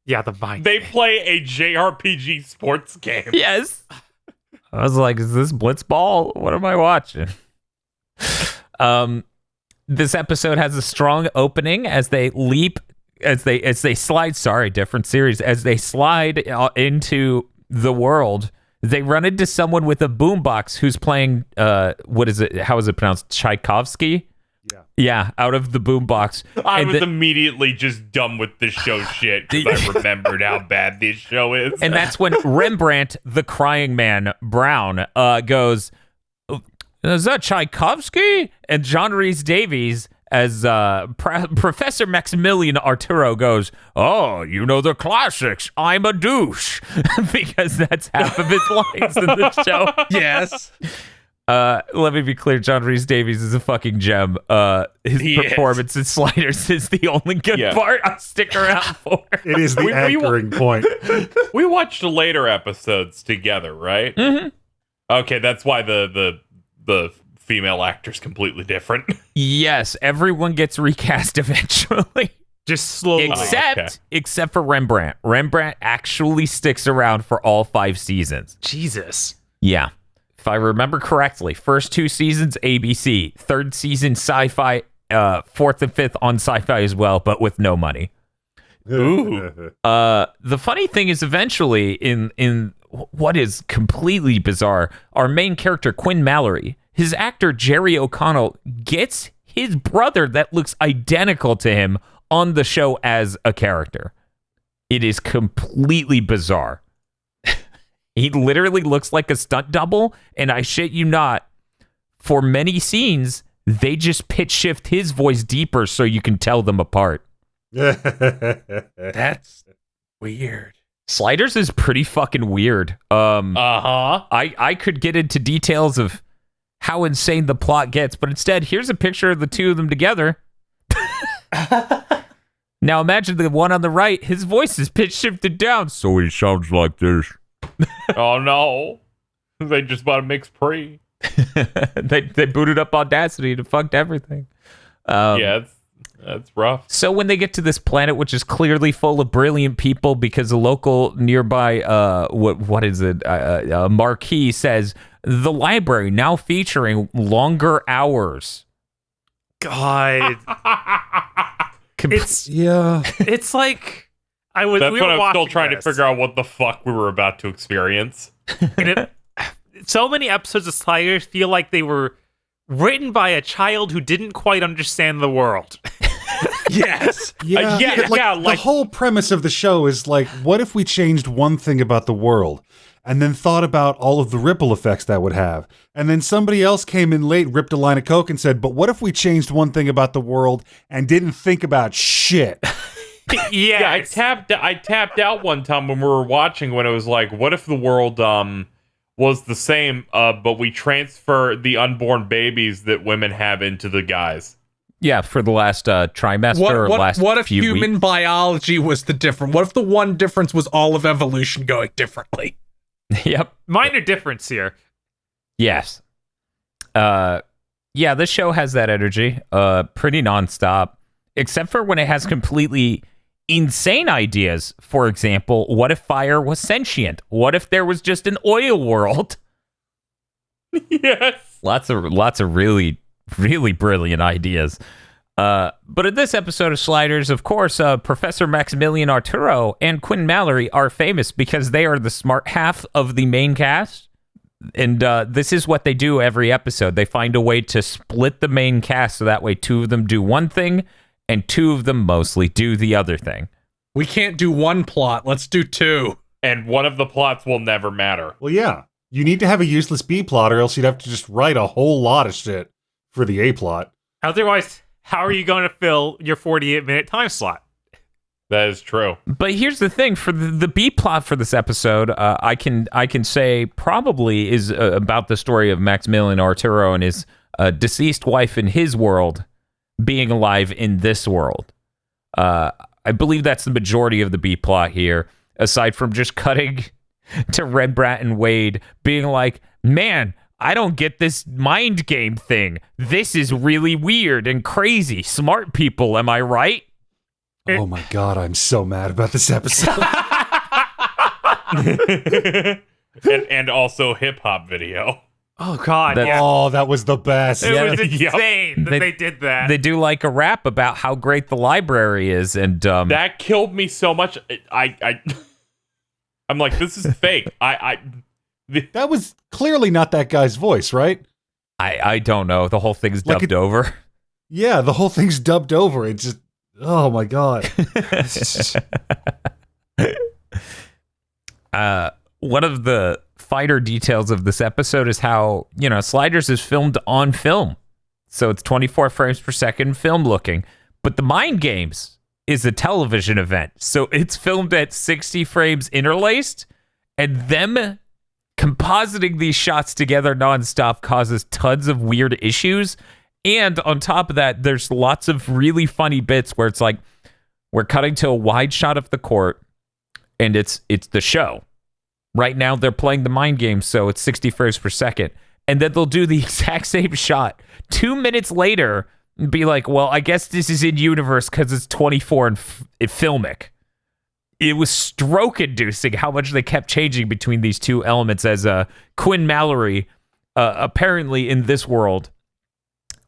Yeah, the mind. They play a JRPG sports game. Yes. I was like, is this Blitzball? What am I watching? This episode has a strong opening as they leap, as they slide. Sorry, different series. As they slide into the world, they run into someone with a boombox who's playing. What is it? How is it pronounced? Tchaikovsky. Yeah, out of the boombox. I was immediately just done with this show shit because I remembered how bad this show is. And that's when Rembrandt, the crying man, Brown, goes, is that Tchaikovsky? And John Rhys Davies, as Professor Maximilian Arturo, goes, oh, you know the classics. I'm a douche. Because that's half of his lines in the show. Yes. Let me be clear. John Rhys Davies is a fucking gem. His performance in Sliders is the only good part I'll stick around for. It is the anchoring point. We watched the later episodes together, right? Mm-hmm. Okay, that's why the female actor's completely different. Yes, everyone gets recast eventually. Just slowly. Except for Rembrandt. Rembrandt actually sticks around for all 5 seasons. Jesus. Yeah. If I remember correctly, first 2 seasons, ABC. 3rd season, Sci-Fi. 4th and 5th on Sci-Fi as well, but with no money. Ooh. The funny thing is eventually, in what is completely bizarre, our main character, Quinn Mallory, his actor, Jerry O'Connell, gets his brother that looks identical to him on the show as a character. It is completely bizarre. He literally looks like a stunt double, and I shit you not, for many scenes, they just pitch shift his voice deeper so you can tell them apart. That's weird. Sliders is pretty fucking weird. I could get into details of how insane the plot gets, but instead, here's a picture of the two of them together. Now imagine the one on the right, his voice is pitch shifted down, so he sounds like this. Oh no. They just bought a mix pre. they booted up Audacity and fucked everything. Yeah, that's rough. So when they get to this planet, which is clearly full of brilliant people, because a local nearby, what is it? Marquee says the library now featuring longer hours. God, it's like That's we what were I'm still watching trying this, to figure out what the fuck we were about to experience. and so many episodes of Sliders feel like they were written by a child who didn't quite understand the world. Yes. Yeah, the whole premise of the show is like, what if we changed one thing about the world and then thought about all of the ripple effects that would have? And then somebody else came in late, ripped a line of coke and said, but what if we changed one thing about the world and didn't think about shit? Yeah, I tapped out one time when we were watching when it was like, what if the world was the same, but we transfer the unborn babies that women have into the guys? Yeah, for the last trimester or last what if few human weeks. biology was the different? What if the one difference was all of evolution going differently? Yep. Minor difference here. Yes. Yeah, this show has that energy. Pretty nonstop, except for when it has completely insane ideas. For example, what if fire was sentient? What if there was just an oil world? Yes. Lots of really, really brilliant ideas. But in this episode of Sliders, of course, Professor Maximilian Arturo and Quinn Mallory are famous because they are the smart half of the main cast. And this is what they do every episode. They find a way to split the main cast so that way 2 of them do one thing and 2 of them mostly do the other thing. We can't do one plot. Let's do 2. And one of the plots will never matter. Well, yeah. You need to have a useless B plot or else you'd have to just write a whole lot of shit for the A plot. Otherwise, how are you going to fill your 48-minute time slot? That is true. But here's the thing: for the B plot for this episode, I can say probably is about the story of Maximilian Arturo and his deceased wife in his world being alive in this world. I believe that's the majority of the B plot here, aside from just cutting to Rembrandt and Wade being like, man, I don't get this mind game thing. This is really weird and crazy. Smart people, am I right? Oh my god, I'm so mad about this episode. and also hip hop video. Oh God, That- yeah. Oh, that was the best. It was Yep. insane that They- they did that. They do like a rap about how great the library is, and That killed me so much. I'm like, this is fake. That was clearly not that guy's voice, right? I don't know. The whole thing's Like dubbed over. Yeah, the whole thing's dubbed over. It just, oh my god. One of the finer details of this episode is how, Sliders is filmed on film. So it's 24 frames per second film looking. But the Mind Games is a television event. So it's filmed at 60 frames interlaced, and them compositing these shots together nonstop causes tons of weird issues. And on top of that, there's lots of really funny bits where it's like we're cutting to a wide shot of the court, and it's the show. Right now, they're playing the Mind Games, so it's 60 frames per second. And then they'll do the exact same shot 2 minutes later and be like, well, I guess this is in universe because it's 24 and filmic. It was stroke-inducing how much they kept changing between these two elements, as Quinn Mallory, apparently in this world,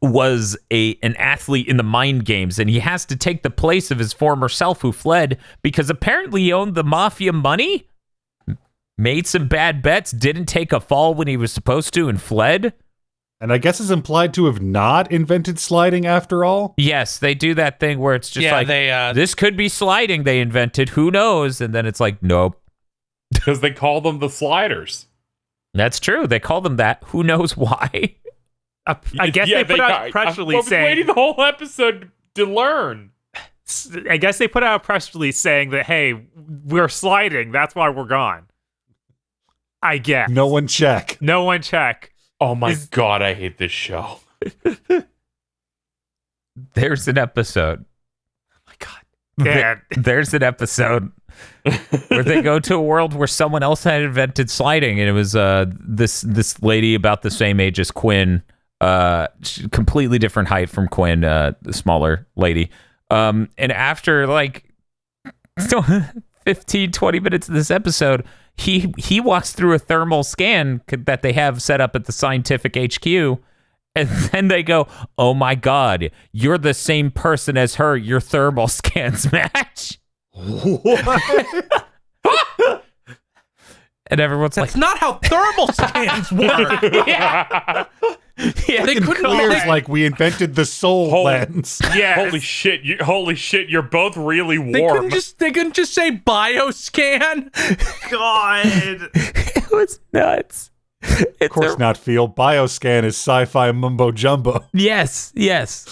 was an athlete in the Mind Games, and he has to take the place of his former self who fled because apparently he owned the mafia money, made some bad bets, didn't take a fall when he was supposed to, and fled. And I guess it's implied to have not invented sliding after all. Yes, they do that thing where it's just like, this could be sliding they invented, who knows? And then it's like, nope. Because they call them the sliders. That's true. They call them that. Who knows why? I guess they put out a press I release was saying. waiting the whole episode to learn. I guess they put out a press release saying that, hey, we're sliding. That's why we're gone. I guess. No one check. No one check. Oh my god, I hate this show. There's an episode. My God. Yeah. There's an episode where they go to a world where someone else had invented sliding, and it was this lady about the same age as Quinn, completely different height from Quinn, the smaller lady. And after like 15, 20 minutes of this episode, he walks through a thermal scan that they have set up at the Scientific HQ, and then they go, oh my god, you're the same person as her, your thermal scans match. What? And everyone's That's not how thermal scans work. yeah, They couldn't Clear's like we invented the soul Holy- lens. Yes. Holy shit, you're both really They warm. couldn't just say bioscan. God. it was nuts. Of course not, Phil. Bioscan is sci-fi mumbo jumbo. Yes,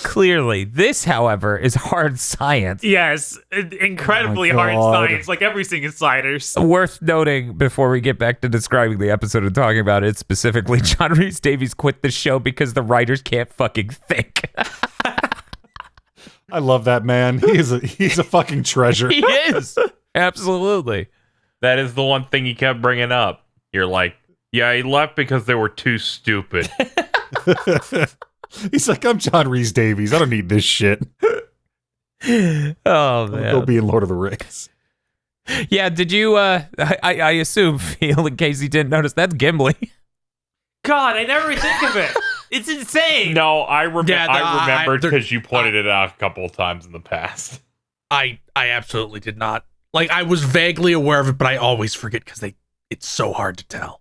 clearly. This, however, is hard science. Yes. Incredibly Oh my hard God. science, like everything in sliders. Worth noting before we get back to describing the episode and talking about it specifically, John Rhys Davies quit the show because the writers can't fucking think. I love that man. He's a fucking treasure. He is. Absolutely. That is the one thing he kept bringing up. You're like, yeah, he left because they were too stupid. He's like, I'm John Rhys Davies. I don't need this shit. Oh, I'll go man. be in Lord of the Rings. Yeah, did you, I assume, Phil, in case you didn't notice, that's Gimli. God, I never think of it. It's insane. No, I remembered they're- because you pointed it out a couple of times in the past. I absolutely did not. Like, I was vaguely aware of it, but I always forget because it's so hard to tell.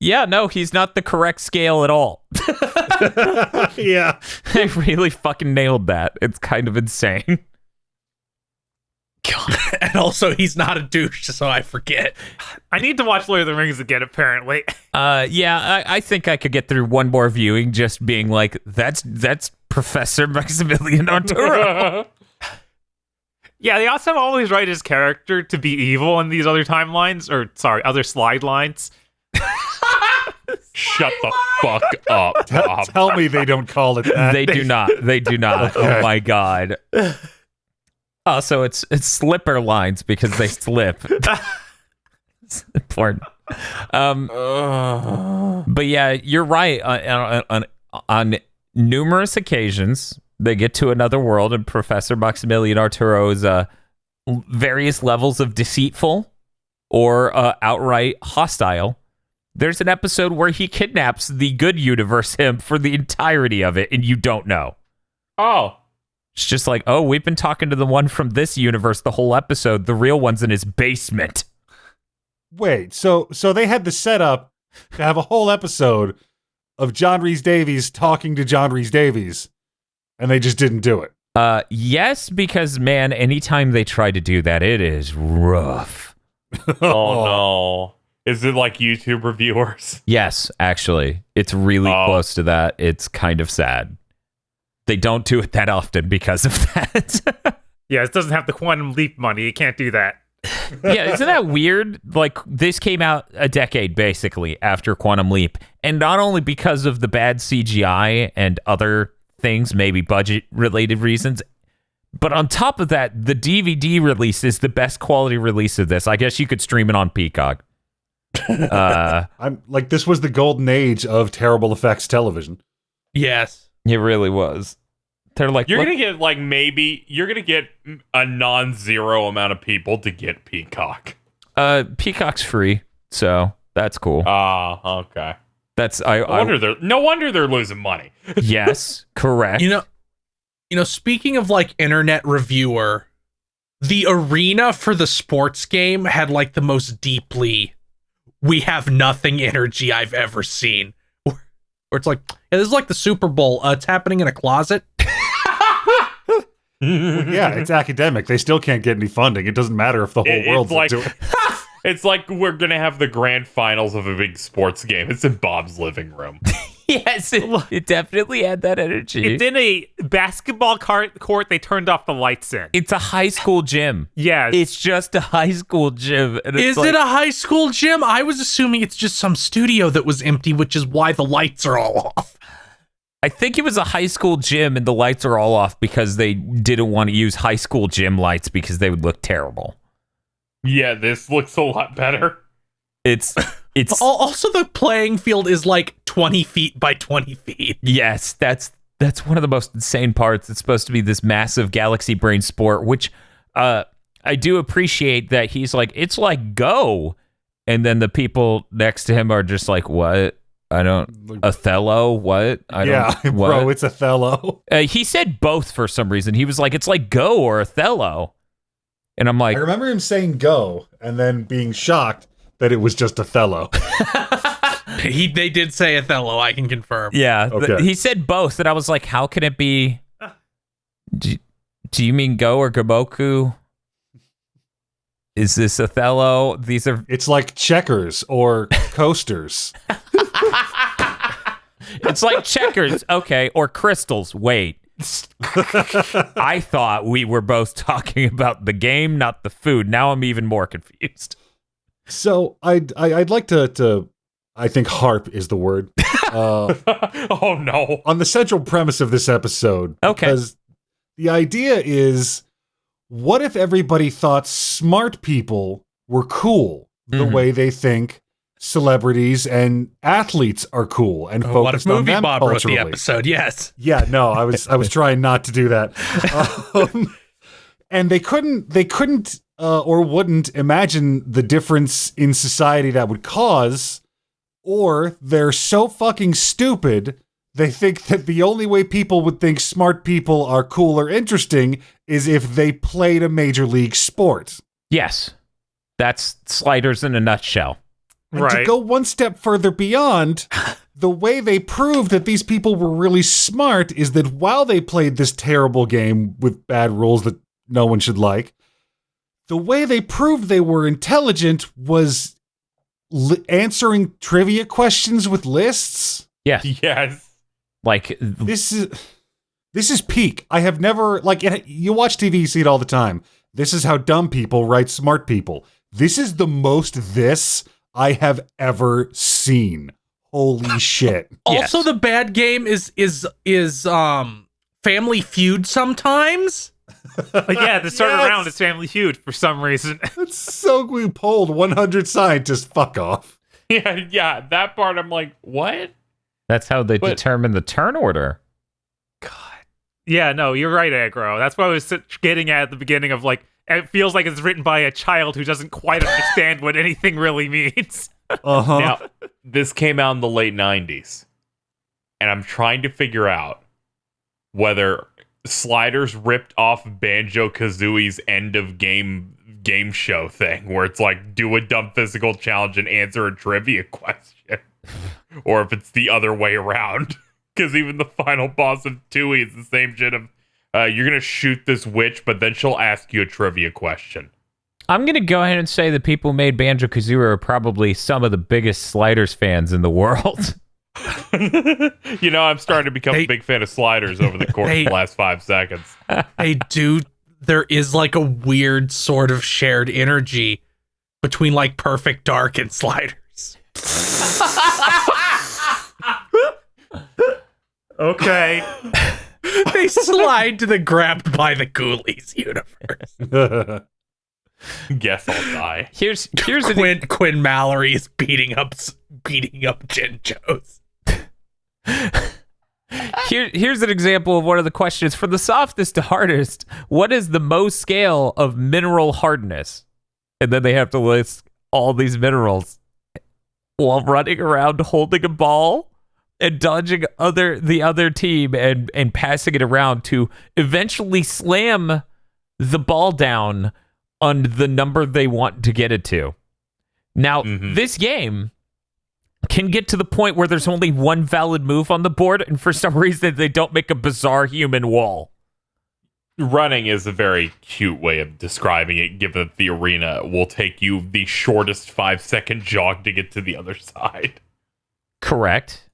Yeah, no, he's not the correct scale at all. Yeah. I really fucking nailed that. It's kind of insane. God. And also, he's not a douche, so I forget. I need to watch Lord of the Rings again, apparently. Yeah, I think I could get through one more viewing just being like, that's Professor Maximilian Arturo. Yeah, they also always write his character to be evil in these other timelines, or sorry, other slide lines. Shut the fuck up, Bob. Tell me they don't call it that. They do not. They do not. Okay. Oh my god. Also, it's slipper lines because they slip. It's important. But yeah, you're right. On numerous occasions, they get to another world, and Professor Maximilian Arturo is various levels of deceitful or outright hostile. There's an episode where he kidnaps the good universe him for the entirety of it, and you don't know. Oh. It's just like, oh, we've been talking to the one from this universe the whole episode. The real one's in his basement. Wait, so they had the setup to have a whole episode of John Rhys Davies talking to John Rhys Davies, and they just didn't do it. Yes, because, man, anytime they try to do that, it is rough. Oh, no. Is it like YouTube reviewers? Yes, actually. It's really close to that. It's kind of sad. They don't do it that often because of that. Yeah, it doesn't have the quantum leap money. You can't do that. Yeah, isn't that weird? Like, this came out a decade, basically, after Quantum Leap. And not only because of the bad CGI and other things, maybe budget-related reasons, but on top of that, the DVD release is the best quality release of this. I guess you could stream it on Peacock. I'm like, this was the golden age of terrible effects television. Yes. It really was. They're like, You're going to get, like, maybe, you're going to get a non-zero amount of people to get Peacock. Peacock's free, so that's cool. Okay. That's No wonder they're losing money. Yes, correct. You know, speaking of like internet reviewer, the arena for the sports game had like the most deeply we have nothing energy I've ever seen. Where it's like, yeah, this is like the Super Bowl. It's happening in a closet. Yeah, it's academic. They still can't get any funding. It doesn't matter if the whole world's like, doing it. It's like we're going to have the grand finals of a big sports game. It's in Bob's living room. Yes, it definitely had that energy. It's in a basketball court they turned off the lights in. It's a high school gym. Yeah. It's just a high school gym. And it's Is it a high school gym? I was assuming it's just some studio that was empty, which is why the lights are all off. I think it was a high school gym and the lights are all off because they didn't want to use high school gym lights because they would look terrible. Yeah, this looks a lot better. It's Also, the playing field is like 20 feet by 20 feet. yes, that's one of the most insane parts. It's supposed to be this massive galaxy brain sport, which I do appreciate that he's like, it's like Go. And then the people next to him are just like, what? Othello? What? Bro, it's Othello. He said both for some reason. He was like, it's like Go or Othello. And I'm like, I remember him saying go and then being shocked that it was just Othello. They did say Othello, I can confirm. yeah, Okay. he said both. And I was like, how can it be? Do you mean Go or Goboku? Is this Othello? These are. It's like checkers or coasters. It's like checkers. Okay. Or crystals. Wait. I thought we were both talking about the game, not the food. Now I'm even more confused. So I'd like to I think harp is the word. Oh, no. On the central premise of this episode. Okay. Because the idea is, what if everybody thought smart people were cool the Mhm. way they think celebrities and athletes are cool and What if focused on Movie them Bob wrote culturally? the episode? Yes. Yeah, no, I was trying not to do that. And they couldn't or wouldn't imagine the difference in society that would cause, or they're so fucking stupid they think that the only way people would think smart people are cool or interesting is if they played a major league sport. Yes. That's Sliders in a nutshell. And Right. to go one step further beyond, the way they proved that these people were really smart is that while they played this terrible game with bad rules that no one should like, the way they proved they were intelligent was answering trivia questions with lists. Yes. Yes. Like, This is peak. I have never, like, you watch TV, you see it all the time. This is how dumb people write smart people. This is the most this I have ever seen. Holy shit. Also, Yes. the bad game is Family Feud sometimes. Yeah, to start Yes. around, it's Family Feud for some reason. That's so we polled 100 scientists. Fuck off. Yeah, that part I'm like, what? That's how they But- determine the turn order. Yeah, no, you're right, Aggro. That's what I was getting at the beginning of like, it feels like it's written by a child who doesn't quite understand what anything really means. Uh-huh. Now, this came out in the late 90s. And I'm trying to figure out whether Sliders ripped off Banjo-Kazooie's end of game show thing, where it's like, do a dumb physical challenge and answer a trivia question. Or if it's the other way around. Because even the final boss of Tooie is the same shit of, you're going to shoot this witch, but then she'll ask you a trivia question. I'm going to go ahead and say the people who made Banjo-Kazooie are probably some of the biggest Sliders fans in the world. You know, I'm starting to become a big fan of Sliders over the course of the last 5 seconds. There is like a weird sort of shared energy between like Perfect Dark and Sliders. Okay. They slide to the Grabbed by the Ghoulies universe. Guess I'll die. Here's an Quinn Mallory is beating up Jinjos. Here's an example of one of the questions. For the softest to hardest, what is the Mohs scale of mineral hardness? And then they have to list all these minerals while running around holding a ball and dodging the other team and passing it around to eventually slam the ball down on the number they want to get it to. Now, this game can get to the point where there's only one valid move on the board, and for some reason they don't make a bizarre human wall. Running is a very cute way of describing it, given that the arena will take you the shortest 5-second jog to get to the other side. Correct.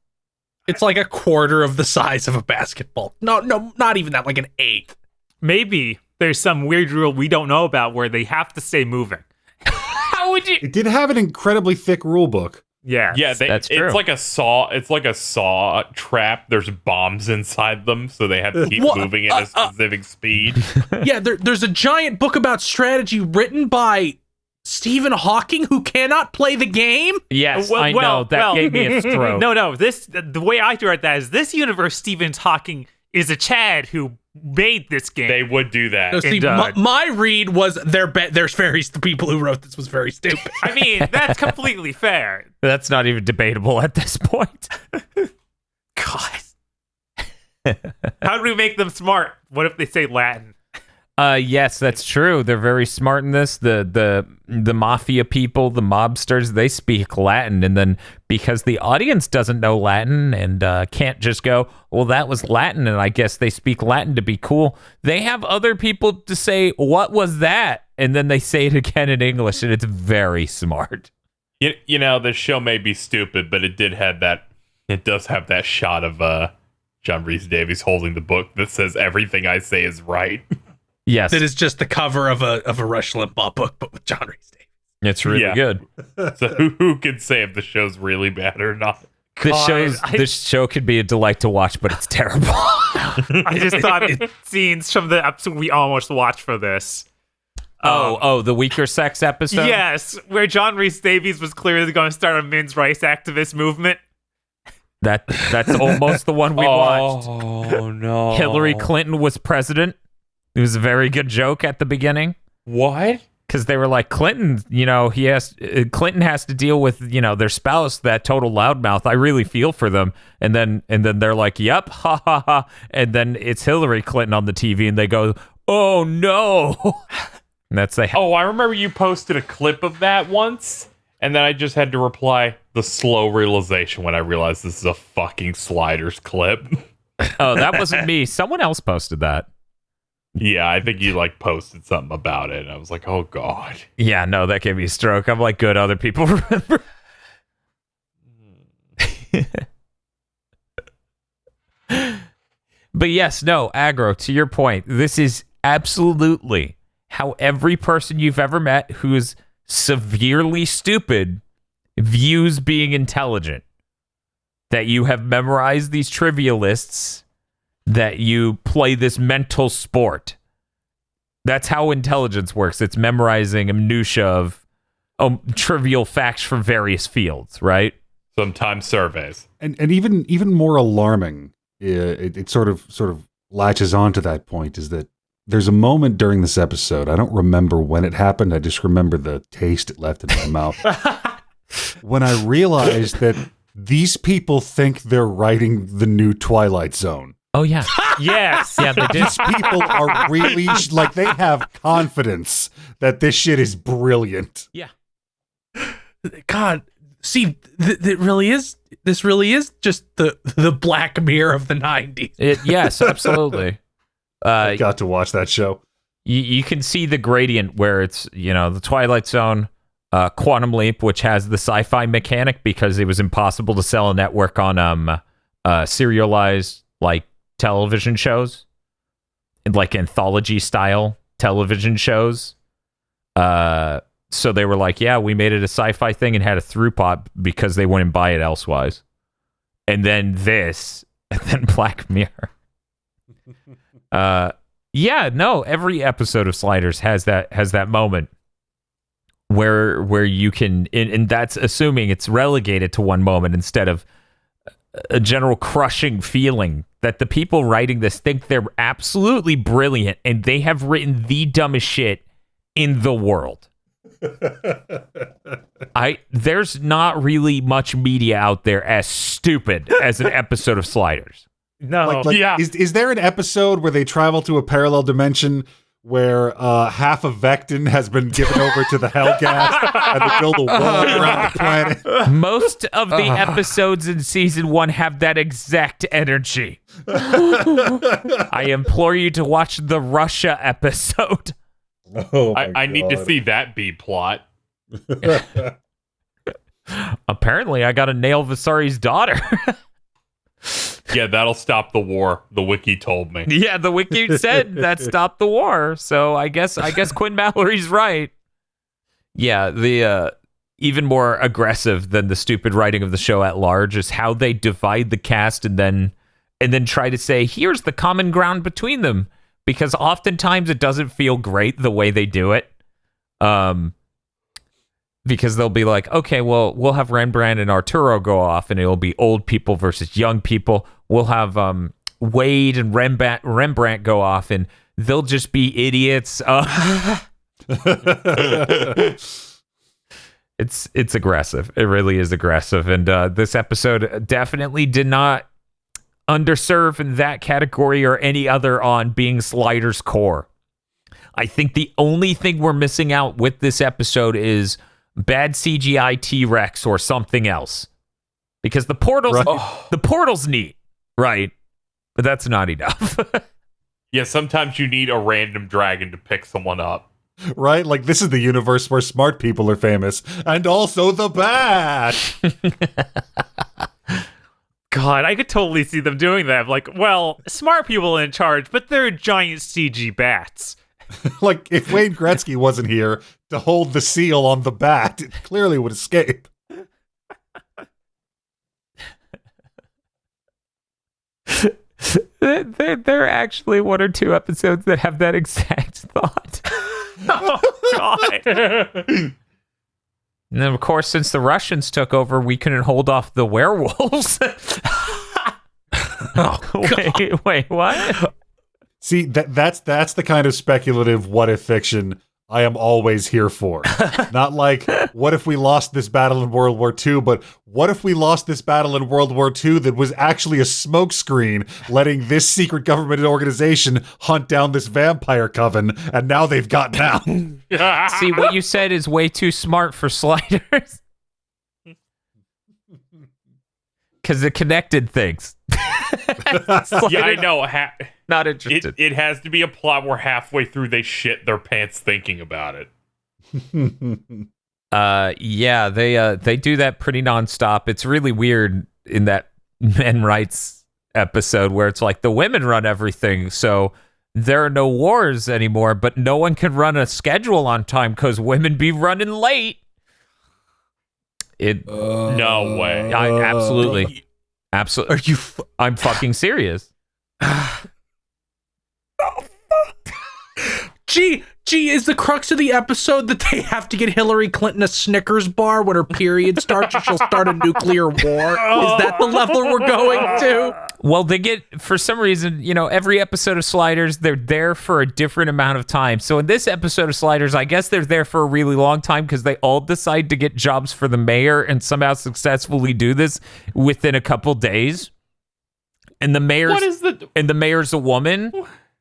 It's like a quarter of the size of a basketball. No, not even that, like an eighth. Maybe there's some weird rule we don't know about where they have to stay moving. How would you? It did have an incredibly thick rule book. Yeah. Yeah, that's true. It's like a saw trap. There's bombs inside them, so they have to keep What? moving at a specific speed. Yeah, there's a giant book about strategy written by Stephen Hawking who cannot play the game. Yes, I know. That gave me a stroke. No. The way I read that is this universe, Stephen Hawking is a Chad who made this game. They would do that. No, see, my read was there's fairies. The people who wrote this was very stupid. I mean, that's completely fair. That's not even debatable at this point. God. How do we make them smart? What if they say Latin? Yes, that's true. They're very smart in this. The mafia people, the mobsters, they speak Latin, and then because the audience doesn't know Latin and can't just go, well, that was Latin, and I guess they speak Latin to be cool. They have other people to say, what was that? And then they say it again in English, and it's very smart. You know, this show may be stupid, but it does have that shot of John Rhys Davies holding the book that says everything I say is right. Yes, That is just the cover of a Rush Limbaugh book, but with John Rhys Davies. it's really Yeah. good. So who can say if the show's really bad or not? This show could be a delight to watch, but it's terrible. I just thought of scenes from the episode we almost watched for this. The weaker sex episode? Yes, where John Rhys Davies was clearly going to start a men's rights activist movement. That's almost the one we watched. Oh no. Hillary Clinton was president. It was a very good joke at the beginning What? because they were like, Clinton, Clinton has to deal with, their spouse, that total loudmouth. I really feel for them. And then they're like, yep, ha ha ha. And then it's Hillary Clinton on the TV and they go, oh no. And that's I remember you posted a clip of that once, and then I just had to reply the slow realization when I realized this is a fucking Sliders clip. oh, that wasn't me. Someone else posted that. Yeah, I think you posted something about it. And I was like, oh god. Yeah, no, that gave me a stroke. I'm like, good, other people remember. But yes, no, Aggro, to your point, this is absolutely how every person you've ever met who is severely stupid views being intelligent. That you have memorized these trivia lists, that you play this mental sport. That's how intelligence works. It's memorizing a minutia of trivial facts from various fields, right? Sometimes surveys. And even more alarming, it sort of latches on to that point, is that there's a moment during this episode, I don't remember when it happened, I just remember the taste it left in my mouth, when I realized that these people think they're writing the new Twilight Zone. Oh yeah, Yes. yeah, they did. These people are really, like, they have confidence that this shit is brilliant. Yeah. God, see, this really is just the Black Mirror of the 90s. Yes, absolutely. I got to watch that show. You can see the gradient where it's, the Twilight Zone, Quantum Leap, which has the sci-fi mechanic because it was impossible to sell a network on serialized like television shows, like anthology style television shows. So they were like, yeah, we made it a sci-fi thing and had a throughput because they wouldn't buy it elsewise. And then this, and then Black Mirror. Yeah, no, every episode of Sliders has that moment where you can, and that's assuming it's relegated to one moment instead of a general crushing feeling that the people writing this think they're absolutely brilliant and they have written the dumbest shit in the world. There's not really much media out there as stupid as an episode of Sliders. No. Yeah. Is there an episode where they travel to a parallel dimension where half of Vecton has been given over to the Hellgas and they build a wall around the planet? Most of the episodes in season 1 have that exact energy. I implore you to watch the Russia episode. Oh I need to see that B plot. Apparently, I got to nail Vasari's daughter. Yeah, that'll stop the war. The wiki told me. Yeah, the wiki said that stopped the war. So I guess Quinn Mallory's right. Yeah, the even more aggressive than the stupid writing of the show at large is how they divide the cast and then try to say, here's the common ground between them. Because oftentimes it doesn't feel great the way they do it. Because they'll be like, okay, well, we'll have Rembrandt and Arturo go off, and it'll be old people versus young people. We'll have Wade and Rembrandt go off, and they'll just be idiots. It's aggressive. It really is aggressive. And this episode definitely did not underserve in that category or any other on being Sliders core. I think the only thing we're missing out with this episode is bad CGI T-Rex or something else. Because the portal's neat, right? But that's not enough. Yeah, sometimes you need a random dragon to pick someone up. Right? Like, this is the universe where smart people are famous. And also the bat! God, I could totally see them doing that. Like, well, smart people in charge, but they're giant CG bats. Like, if Wayne Gretzky wasn't here to hold the seal on the bat, it clearly would escape. There are actually one or two episodes that have that exact thought. Oh, God. And then, of course, since the Russians took over, we couldn't hold off the werewolves. Wait, what? See, that's the kind of speculative what-if fiction I am always here for. Not like, what if we lost this battle in World War II, but what if we lost this battle in World War II that was actually a smokescreen letting this secret government organization hunt down this vampire coven, and now they've gotten out. See, what you said is way too smart for Sliders. Because it connected things. Yeah, I know. Not interested. It has to be a plot where halfway through they shit their pants thinking about it. Yeah, they do that pretty nonstop. It's really weird in that men rights episode where it's like the women run everything, so there are no wars anymore, but no one can run a schedule on time because women be running late. No way. Absolutely. Are you? I'm fucking serious. Gee, Gee, is the crux of the episode that they have to get Hillary Clinton a Snickers bar when her period starts or she'll start a nuclear war? Is that the level we're going to? Well, they get, for some reason, every episode of Sliders, they're there for a different amount of time. So in this episode of Sliders, I guess they're there for a really long time because they all decide to get jobs for the mayor and somehow successfully do this within a couple days. And the mayor's a woman.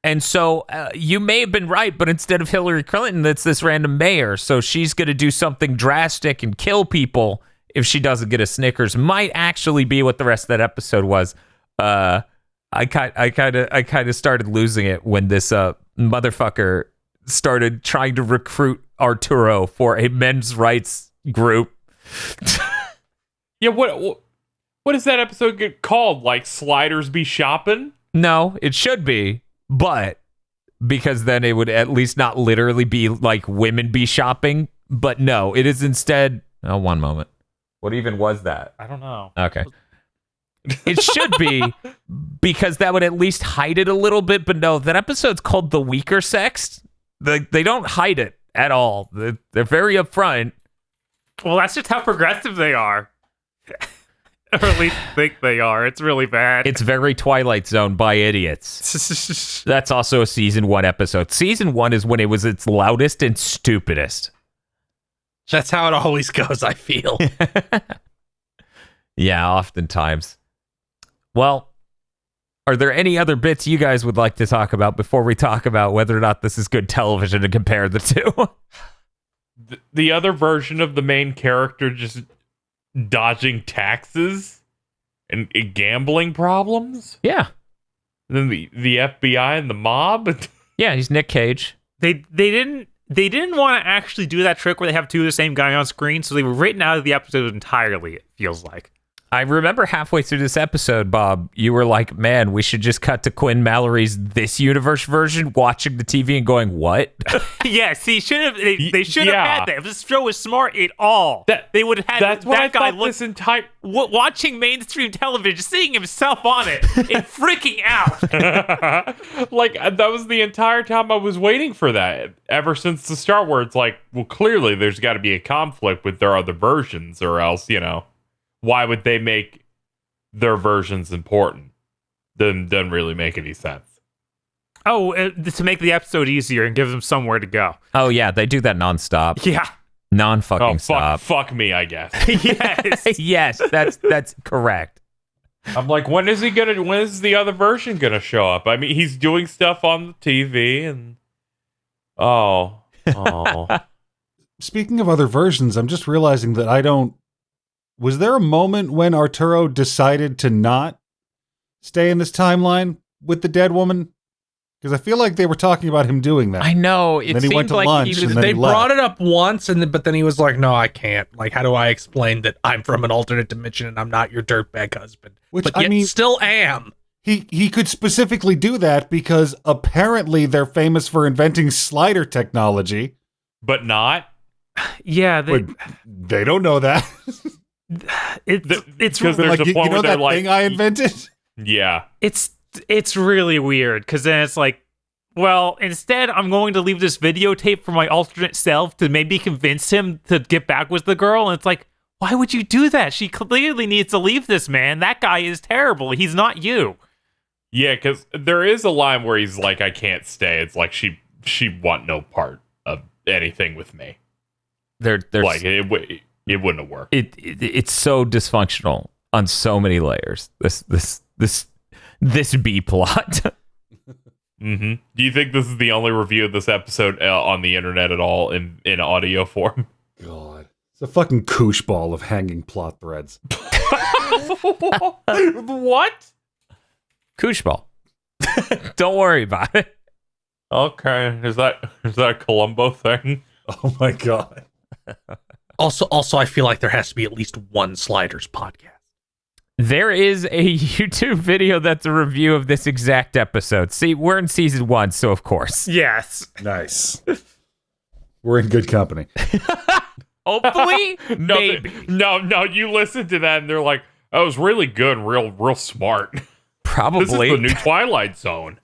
And so you may have been right, but instead of Hillary Clinton, it's this random mayor. So she's going to do something drastic and kill people if she doesn't get a Snickers. Might actually be what the rest of that episode was. I kind of started losing it when this motherfucker started trying to recruit Arturo for a men's rights group. Yeah, what does that episode get called? Like Sliders Be Shopping? No, it should be. But because then it would at least not literally be like women be shopping. But no, it is instead. Oh, one moment. What even was that? I don't know. Okay. It should be because that would at least hide it a little bit. But no, that episode's called The Weaker Sex. They don't hide it at all. They're very upfront. Well, that's just how progressive they are. Or at least think they are. It's really bad. It's very Twilight Zone by idiots. That's also a season 1 episode. Season 1 is when it was its loudest and stupidest. That's how it always goes, I feel. Yeah, oftentimes. Well, are there any other bits you guys would like to talk about before we talk about whether or not this is good television to compare the two? The other version of the main character just dodging taxes and gambling problems? Yeah. And then the FBI and the mob? Yeah, he's Nick Cage. They didn't want to actually do that trick where they have two of the same guy on screen, so they were written out of the episode entirely, it feels like. I remember halfway through this episode, Bob, you were like, man, we should just cut to Quinn Mallory's This Universe version, watching the TV and going, what? Yes, they should have had that. If this show was smart at all, they would have had that's what that I guy thought this entire watching mainstream television, seeing himself on it, and freaking out. Like, that was the entire time I was waiting for that. Ever since the start, where it's like, well, clearly there's got to be a conflict with their other versions, or else, why would they make their versions important? Doesn't really make any sense. Oh, to make the episode easier and give them somewhere to go. Oh, yeah, they do that nonstop. Yeah. Non-fucking stop. Fuck me, I guess. Yes. Yes, that's correct. I'm like, when is the other version gonna show up? I mean, he's doing stuff on the TV and oh. Speaking of other versions, I'm just realizing that was there a moment when Arturo decided to not stay in this timeline with the dead woman? Because I feel like they were talking about him doing that. I know. It then he seemed went to like lunch, he was, and then They he left. brought it up once, but then he was like, no, I can't. Like, how do I explain that I'm from an alternate dimension and I'm not your dirtbag husband? Which, but I yet mean- still am. He could specifically do that because apparently they're famous for inventing slider technology. But not. Yeah, But they don't know that. it's Because there's a point you know where they're that like, thing I invented? yeah. it's really weird because then it's like, well, instead I'm going to leave this videotape for my alternate self to maybe convince him to get back with the girl, and it's like, why would you do that? She clearly needs to leave this man. That guy is terrible. He's not you. Yeah, because there is a line where he's like, I can't stay. It's like she want no part of anything with me. there's Like, it wouldn't have worked. it's so dysfunctional on so many layers. This B plot. Mm-hmm. Do you think this is the only review of this episode on the internet at all in audio form? God. It's a fucking koosh ball of hanging plot threads. What? Kooshball. Don't worry about it. Okay, is that a Columbo thing? Oh my God. Also, I feel like there has to be at least one Sliders podcast. There is a YouTube video that's a review of this exact episode. See, we're in season 1, so of course. Yes. Nice. We're in good company. Hopefully, No, maybe. no. You listen to that and they're like, "Oh, it was really good, and real smart." Probably. This is the new Twilight Zone.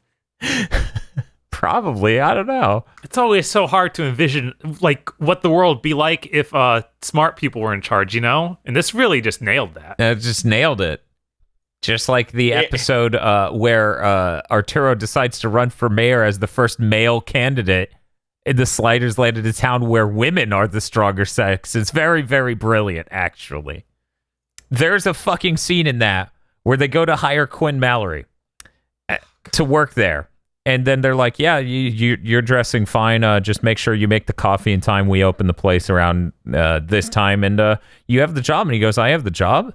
Probably. I don't know. It's always so hard to envision like what the world would be like if smart people were in charge, you know? And this really just nailed that. It just nailed it. Just like the episode where Arturo decides to run for mayor as the first male candidate in the Sliders land in a town where women are the stronger sex. It's very, very brilliant, actually. There's a fucking scene in that where they go to hire Quinn Mallory to work there. And then they're like, yeah, you're dressing fine. Just make sure you make the coffee in time. We open the place around this time. And you have the job. And he goes, I have the job?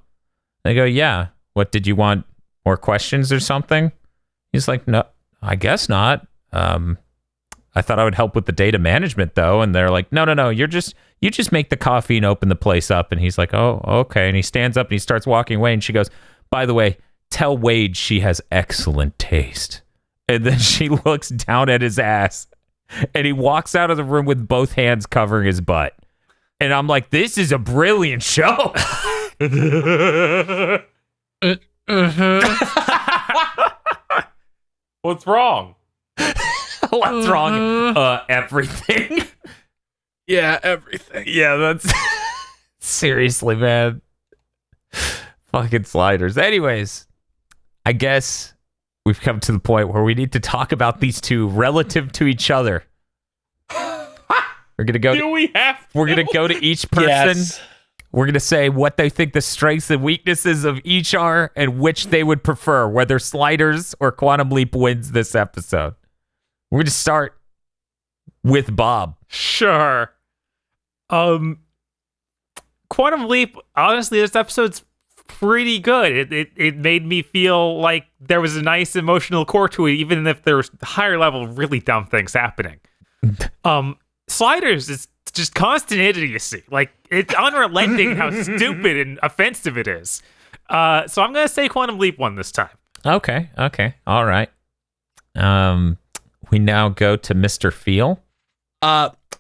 They go, yeah. What, did you want more questions or something? He's like, no, I guess not. I thought I would help with the data management though. And they're like, no, you just make the coffee and open the place up. And he's like, oh, okay. And he stands up and he starts walking away. And she goes, by the way, tell Wade she has excellent taste. And then she looks down at his ass and he walks out of the room with both hands covering his butt. And I'm like, this is a brilliant show. What's wrong? What's wrong? Everything. Yeah, everything. Yeah, that's seriously, man. Fucking Sliders. Anyways, I guess we've come to the point where we need to talk about these two relative to each other. We're gonna go. Do we have to? We're gonna go to each person. Yes. We're going to say what they think the strengths and weaknesses of each are and which they would prefer, whether Sliders or Quantum Leap wins this episode. We're going to start with Bob. Sure. Quantum Leap, honestly, this episode's pretty good. It made me feel like there was a nice emotional core to it, even if there was higher level really dumb things happening. Sliders is just constant idiocy. Like, it's unrelenting how stupid and offensive it is. So I'm going to say Quantum Leap won this time. Okay. All right. We now go to Mr. Feel.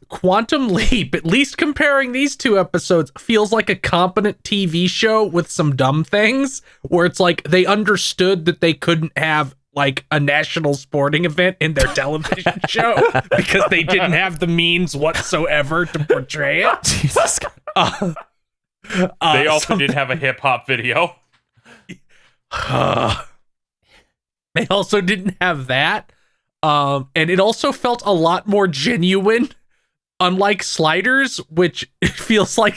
Quantum Leap, at least comparing these two episodes, feels like a competent TV show with some dumb things, where it's like they understood that they couldn't have like a national sporting event in their television show because they didn't have the means whatsoever to portray it. Jesus. They also did have a hip hop video. They also didn't have that. And it also felt a lot more genuine, unlike Sliders, which feels like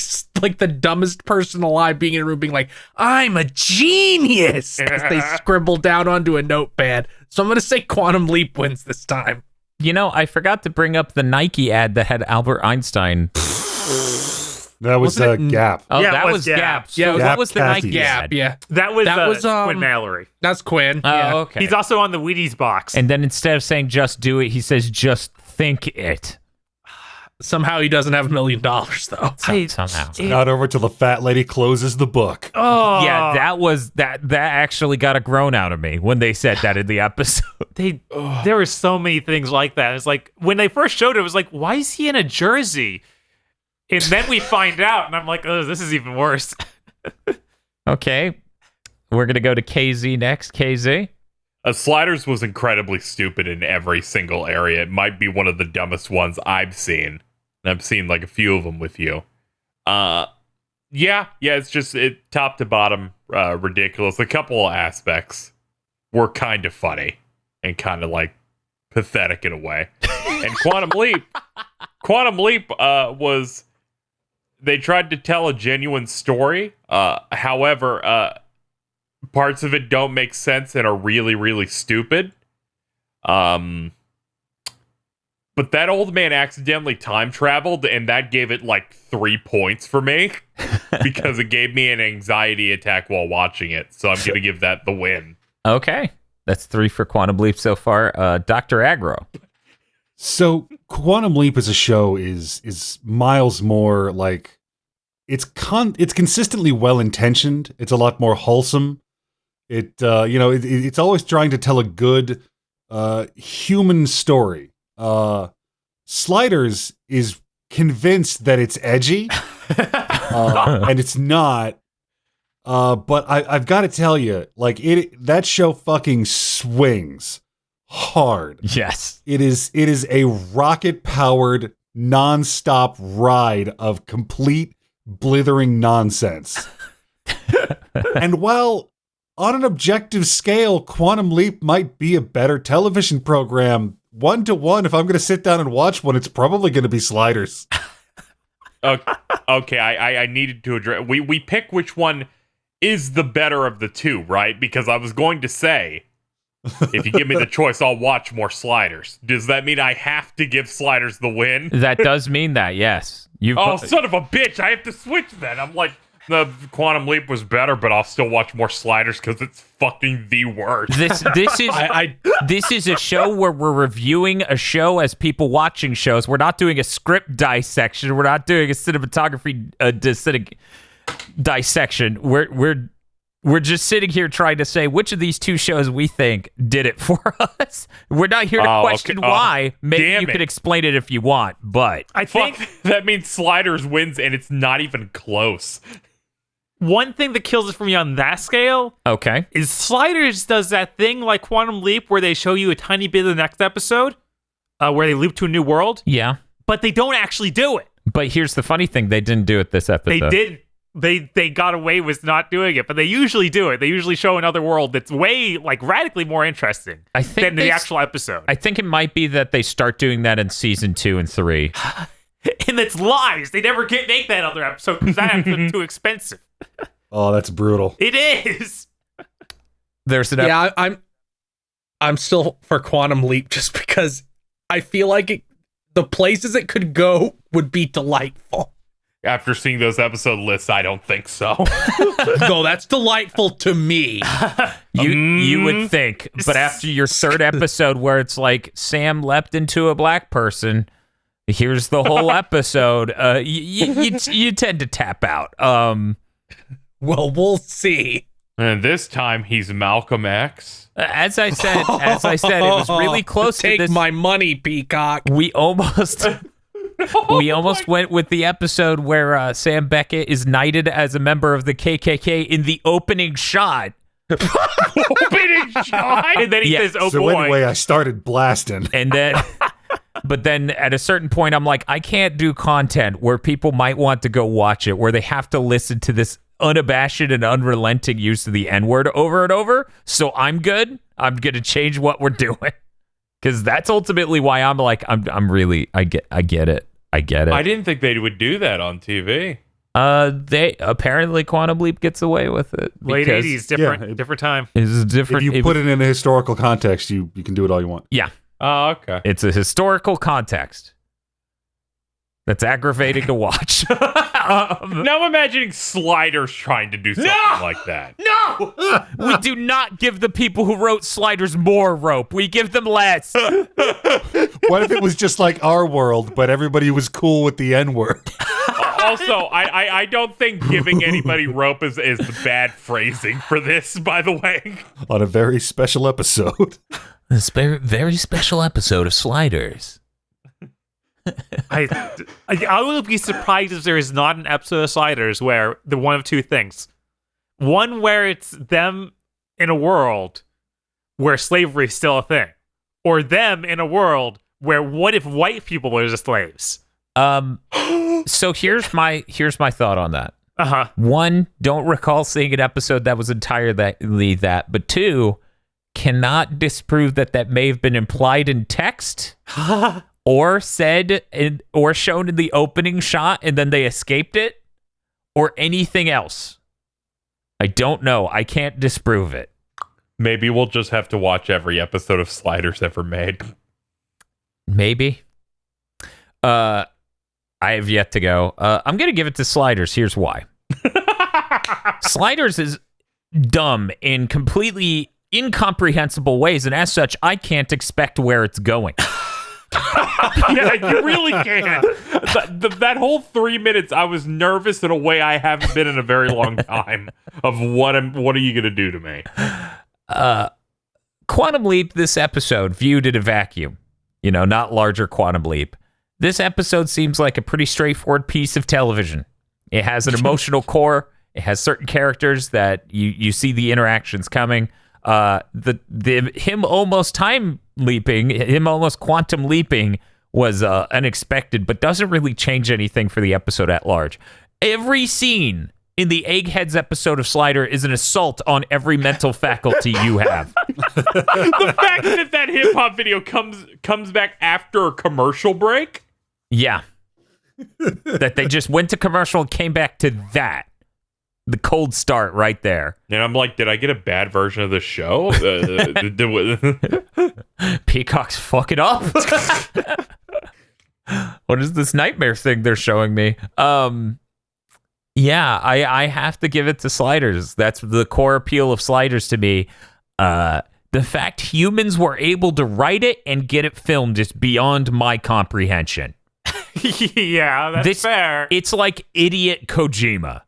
the dumbest person alive being in a room being like, I'm a genius, as they scribble down onto a notepad. So I'm going to say Quantum Leap wins this time. You know, I forgot to bring up the Nike ad that had Albert Einstein. That was Gap. Oh, Yeah, it that was was Gap. Gap. So Yeah, what Gap was the khakis. Nike Yeah, ad? yeah. That was Quinn Quinn Mallory. That's Quinn. Oh, yeah. okay. He's also on the Wheaties box. And then instead of saying just do it, he says just think it. Somehow he doesn't have $1 million, though. Somehow. Not over till the fat lady closes the book. Oh, Yeah, that actually got a groan out of me when they said that in the episode. there were so many things like that. It's like when they first showed it, it was like, why is he in a jersey? And then we find out, and I'm like, oh, this is even worse. Okay. We're going to go to KZ next. KZ? Sliders was incredibly stupid in every single area. It might be one of the dumbest ones I've seen. And I've seen like a few of them with you. It's just top to bottom ridiculous. A couple of aspects were kind of funny and kind of like pathetic in a way. And Quantum Leap was, they tried to tell a genuine story. However, parts of it don't make sense and are really, really stupid. But that old man accidentally time traveled, and that gave it like 3 points for me because it gave me an anxiety attack while watching it. So I'm going to give that the win. Okay. That's 3 for Quantum Leap so far. Dr. Agro. So Quantum Leap as a show is miles more like it's consistently well intentioned. It's a lot more wholesome. It's always trying to tell a good human story. Sliders is convinced that it's edgy, and it's not. But I've got to tell you, like that show fucking swings hard. Yes. It is a rocket-powered, non-stop ride of complete blithering nonsense. And while on an objective scale, Quantum Leap might be a better television program, 1-to-1, if I'm going to sit down and watch one, it's probably going to be Sliders. Okay, I needed to address. We pick which one is the better of the two, right? Because I was going to say, if you give me the choice, I'll watch more Sliders. Does that mean I have to give Sliders the win? That does mean that, yes. Oh, son of a bitch! I have to switch then. I'm like, the Quantum Leap was better, but I'll still watch more Sliders because it's fucking the worst. This is this is a show where we're reviewing a show as people watching shows. We're not doing a script dissection. We're not doing a cinematography dissection. We're just sitting here trying to say which of these two shows we think did it for us. We're not here to question why. Maybe damn you it. could explain it if you want, but I think Fuck, that means Sliders wins, and it's not even close. one thing that kills it for me on that scale okay. is Sliders does that thing like Quantum Leap where they show you a tiny bit of the next episode where they loop to a new world, Yeah. but they don't actually do it. But here's the funny thing, they didn't do it this episode. They didn't. They got away with not doing it, but they usually do it. They usually show another world that's way, like, radically more interesting I think than the actual episode. I think it might be that they start doing that in season 2 and 3. And it's lies. They never make that other episode because that episode's too expensive. Oh, that's brutal. It is. There's an Yeah, I'm still for Quantum Leap just because I feel like the places it could go would be delightful. After seeing those episode lists, I don't think so. No, that's delightful to me. you would think, but after your third episode where it's like Sam leapt into a black person, here's the whole episode. You tend to tap out. Well, we'll see. And this time, he's Malcolm X. As I said, it was really close Take to this. my money, Peacock. We almost went with the episode where Sam Beckett is knighted as a member of the KKK in the opening shot. Opening shot! And then he Yeah. says, oh So boy. anyway, I started blasting. And then, but then at a certain point, I'm like, I can't do content where people might want to go watch it, where they have to listen to this unabashed and unrelenting use of the N-word over and over. So I'm good. I'm going to change what we're doing. Because that's ultimately why I'm like, I'm really, I get it. I get it. I didn't think they would do that on TV. They apparently Quantum Leap gets away with it. Late because 80s, different time. It's different. If you put it in a historical context, you can do it all you want. Yeah, Oh, okay. it's a historical context that's aggravating to watch. Now I'm imagining Sliders trying to do something like that. No! We do not give the people who wrote Sliders more rope. We give them less. What if it was just like our world, but everybody was cool with the N-word? Also, I don't think giving anybody rope is the bad phrasing for this, by the way. On a very special episode. This very special episode of Sliders. I will be surprised if there is not an episode of Sliders where the one of two things. One where it's them in a world where slavery is still a thing. Or them in a world where what if white people were the slaves? So here's my thought on that. Uh-huh. One, don't recall seeing an episode that was entirely that. But two, cannot disprove that may have been implied in text or said or shown in the opening shot and then they escaped it or anything else. I don't know. I can't disprove it. Maybe we'll just have to watch every episode of Sliders ever made. Maybe. I have yet to go. I'm going to give it to Sliders. Here's why. Sliders is dumb in completely incomprehensible ways, and as such, I can't expect where it's going. Yeah, you really can't. That whole 3 minutes, I was nervous in a way I haven't been in a very long time. Of what are you gonna do to me? Quantum Leap, this episode, viewed in a vacuum, not larger Quantum Leap. This episode seems like a pretty straightforward piece of television. It has an emotional core. It has certain characters that you see the interactions coming. The him almost time leaping, him almost quantum leaping was unexpected, but doesn't really change anything for the episode at large. Every scene in the Eggheads episode of Slider is an assault on every mental faculty you have. The fact that hip hop video comes back after a commercial break. Yeah. That they just went to commercial and came back to that. The cold start right there. And I'm like, did I get a bad version of the show? Peacock's fucking up. What is this nightmare thing they're showing me? Yeah, I have to give it to Sliders. That's the core appeal of Sliders to me. The fact humans were able to write it and get it filmed is beyond my comprehension. Yeah, that's fair. It's like idiot Kojima.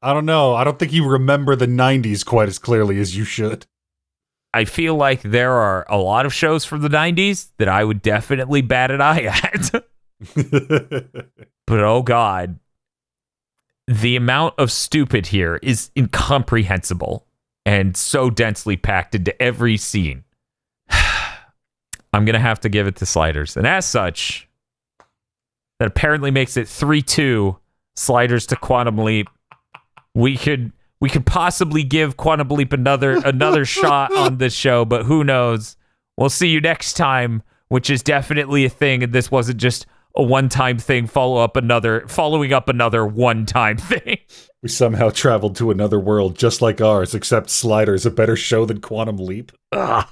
I don't know. I don't think you remember the 90s quite as clearly as you should. I feel like there are a lot of shows from the 90s that I would definitely bat an eye at. But oh god, the amount of stupid here is incomprehensible and so densely packed into every scene. I'm going to have to give it to Sliders. And as such, that apparently makes it 3-2 Sliders to Quantum Leap. We could possibly give Quantum Leap another shot on this show, but who knows? We'll see you next time, which is definitely a thing, and this wasn't just a one-time thing following up another one-time thing. We somehow traveled to another world just like ours, except Slider's a better show than Quantum Leap. Ugh.